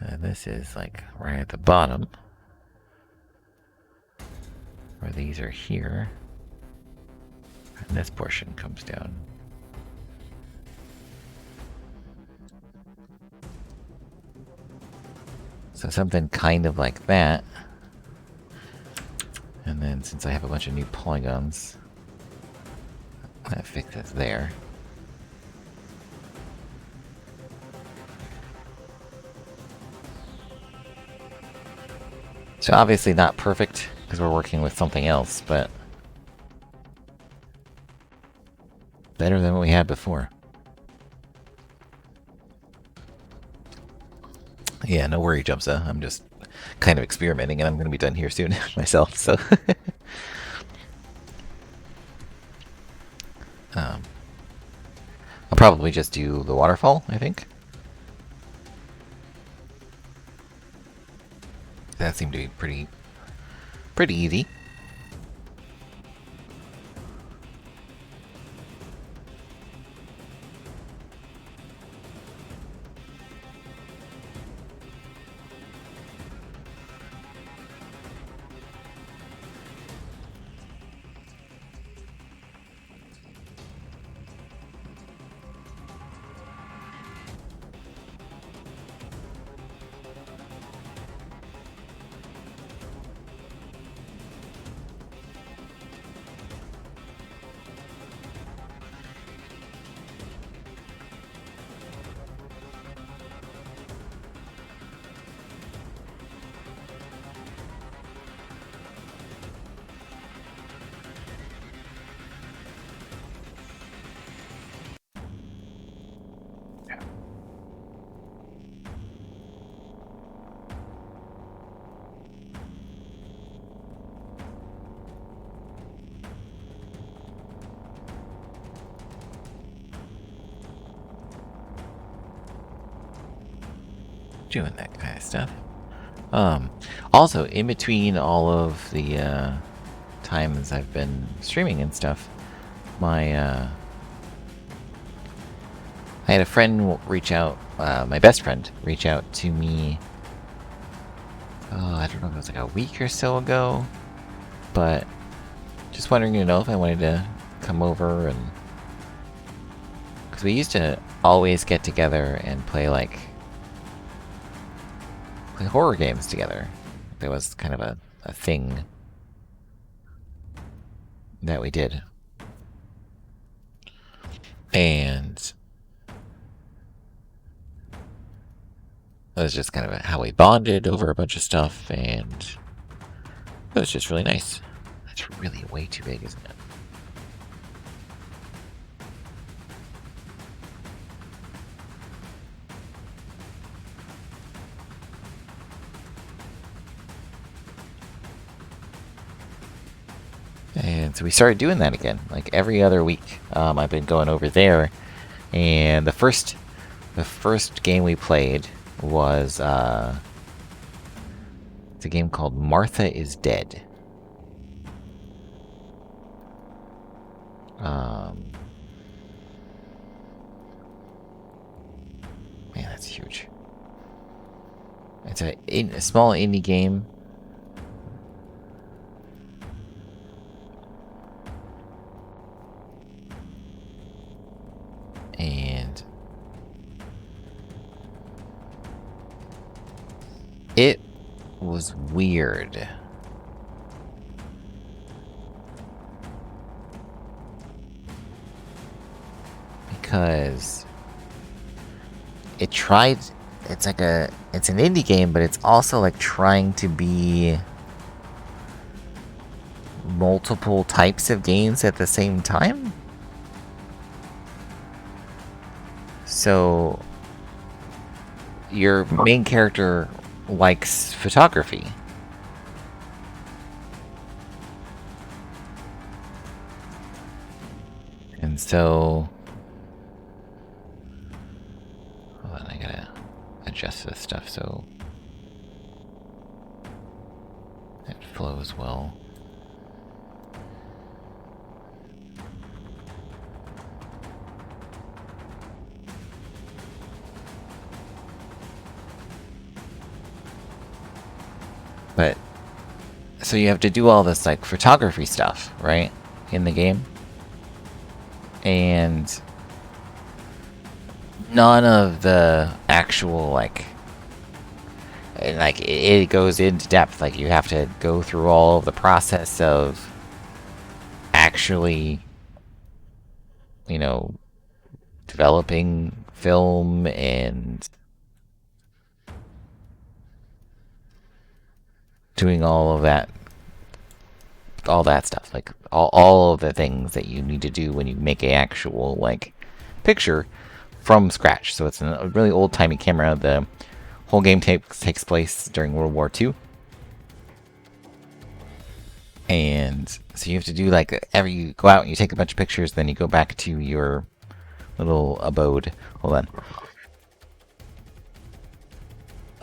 And this is like right at the bottom, where these are here. And this portion comes down. So something kind of like that. And then since I have a bunch of new polygons, that fix it there. So obviously not perfect, because we're working with something else, but better than what we had before. Yeah, no worry, Jumpsa. I'm just kind of experimenting, and I'm going to be done here soon myself, so... probably just do the waterfall, I think. That seemed to be pretty easy. Doing that kind of stuff. Also, in between all of the times I've been streaming and stuff, I had a friend reach out, my best friend reach out to me. Oh, I don't know if it was like a week or so ago, but just wondering, if I wanted to come over and because we used to always get together and play horror games together. That was kind of a thing that we did. And it was just kind of how we bonded over a bunch of stuff, and it was just really nice. That's really way too big, isn't it? And so we started doing that again, like every other week. I've been going over there, and the first game we played was it's a game called Martha is Dead. Man, that's huge. It's a small indie game. And it was weird. Because it's an indie game, but it's also like trying to be multiple types of games at the same time. So your main character likes photography. And so hold on, I gotta adjust this stuff so it flows well. But so you have to do all this like photography stuff, right? In the game. And none of the actual it goes into depth. Like you have to go through all of the process of actually, developing film and doing all that stuff, like all of the things that you need to do when you make an actual picture from scratch. So it's a really old-timey camera. The whole game takes place during World War II, and so you have to do you go out and you take a bunch of pictures, then you go back to your little abode. Hold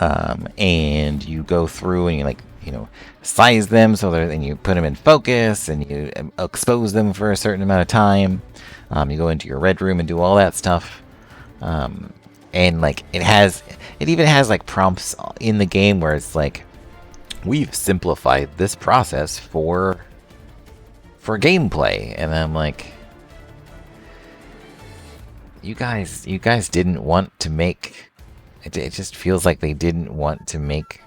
on. And you go through and you like, size them so that then you put them in focus and you expose them for a certain amount of time. You go into your red room and do all that stuff. And like it even has like prompts in the game where it's like, we've simplified this process for gameplay, and I'm like, you guys didn't want to make. It just feels like they didn't want to make.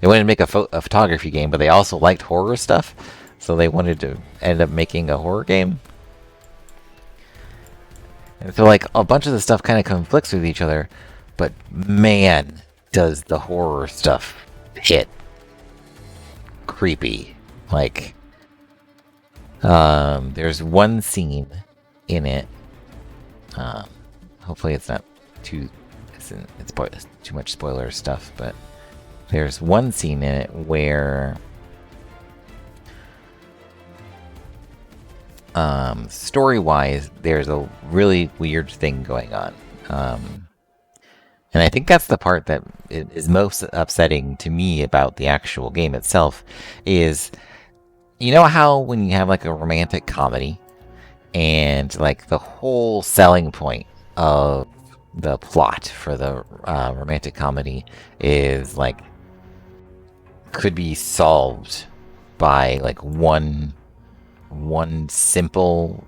They wanted to make a photography game, but they also liked horror stuff, so they wanted to end up making a horror game. And so, like, a bunch of the stuff kind of conflicts with each other, but man, does the horror stuff hit creepy. Like, there's one scene in it. Hopefully, it's not too much spoiler stuff, but there's one scene in it where story-wise there's a really weird thing going on, and I think that's the part that is most upsetting to me about the actual game itself. Is, you know how when you have like a romantic comedy and like the whole selling point of the plot for the romantic comedy is like could be solved by like one simple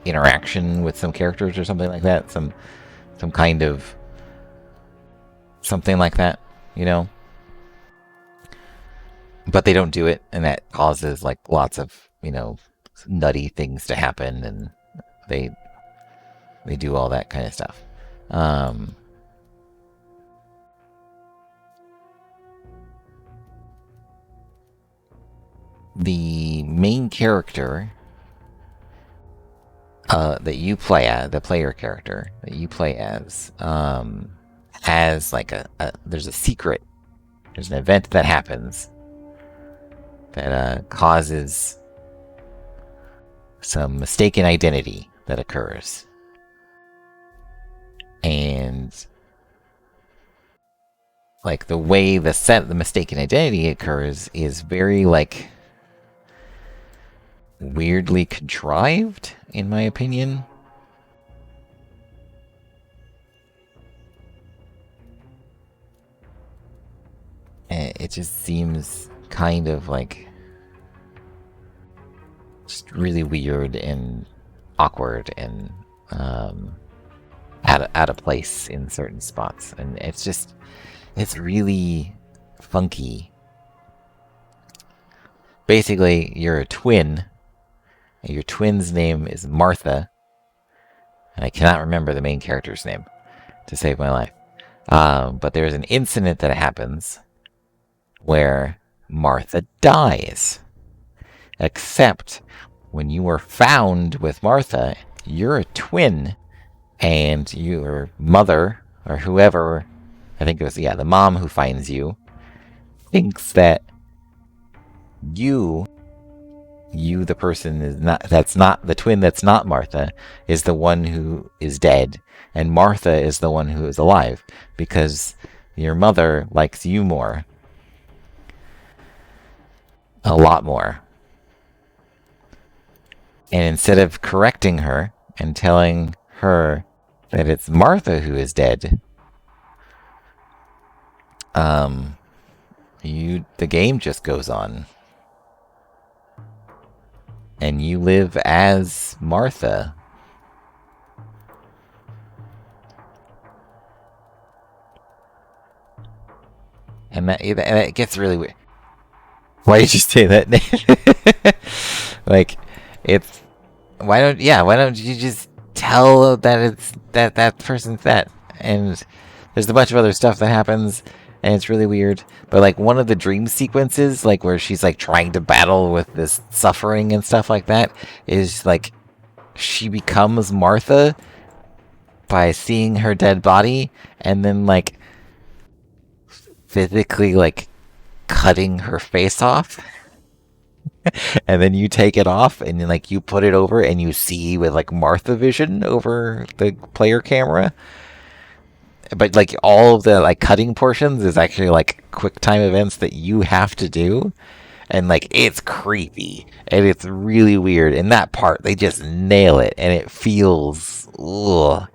interaction with some characters or something like that, some kind of something like that, but they don't do it, and that causes like lots of nutty things to happen, and they do all that kind of stuff. The main character that you play as, the player character that you play as, has like there's a secret. There's an event that happens that causes some mistaken identity that occurs. And like the way the mistaken identity occurs is very like weirdly contrived, in my opinion. And it just seems kind of like just really weird and awkward and out of place in certain spots, and it's really funky. Basically, you're a twin, and your twin's name is Martha, and I cannot remember the main character's name to save my life. But there's an incident that happens where Martha dies. Except when you are found with Martha, you're a twin, and your mother, or whoever, I think it was, the mom who finds you, thinks that you, the person that's not the twin, that's not Martha, is the one who is dead, and Martha is the one who is alive, because your mother likes you more. A lot more. And instead of correcting her and telling her that it's Martha who is dead, the game just goes on. And you live as Martha. And that gets really weird. Why did you say that name? Like, it's... Why don't you just tell that it's that person's that? And there's a bunch of other stuff that happens, and it's really weird. But like one of the dream sequences, like where she's like trying to battle with this suffering and stuff like that, is like she becomes Martha by seeing her dead body and then like physically like cutting her face off. And then you take it off and then, like, you put it over and you see with like Martha vision over the player camera. But like all of the like cutting portions is actually like quick time events that you have to do. And like it's creepy and it's really weird. In that part, they just nail it and it feels ugh.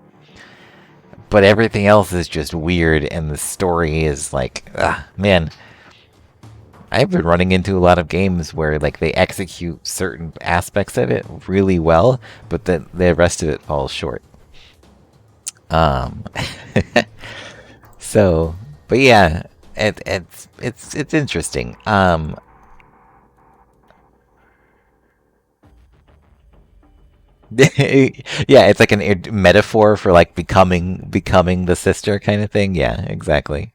But everything else is just weird and the story is like, man, I've been running into a lot of games where like they execute certain aspects of it really well, but then the rest of it falls short. Um, so, but yeah, it's interesting. Yeah, it's like an metaphor for like becoming the sister kind of thing. Yeah, exactly.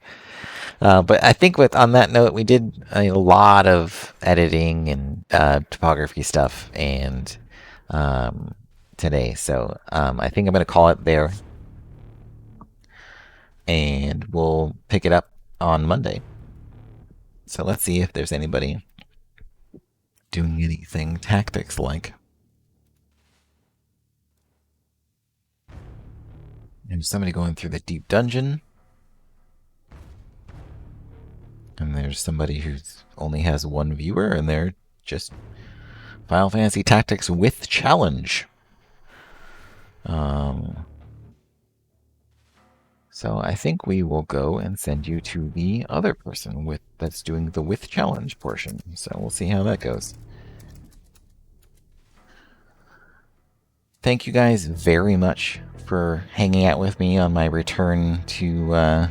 But I think with on that note, we did a lot of editing and topography stuff and today. So I think I'm gonna call it there, and we'll pick it up on Monday. So let's see if there's anybody doing anything tactics like. There's somebody going through the deep dungeon. And there's somebody who only has one viewer, and they're just Final Fantasy Tactics with challenge. So I think we will go and send you to the other person that's doing the with challenge portion. So we'll see how that goes. Thank you guys very much for hanging out with me on my return to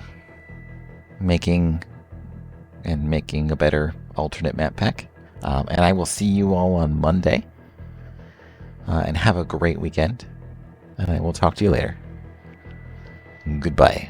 making a better alternate map pack. And I will see you all on Monday. And have a great weekend. And I will talk to you later. Goodbye.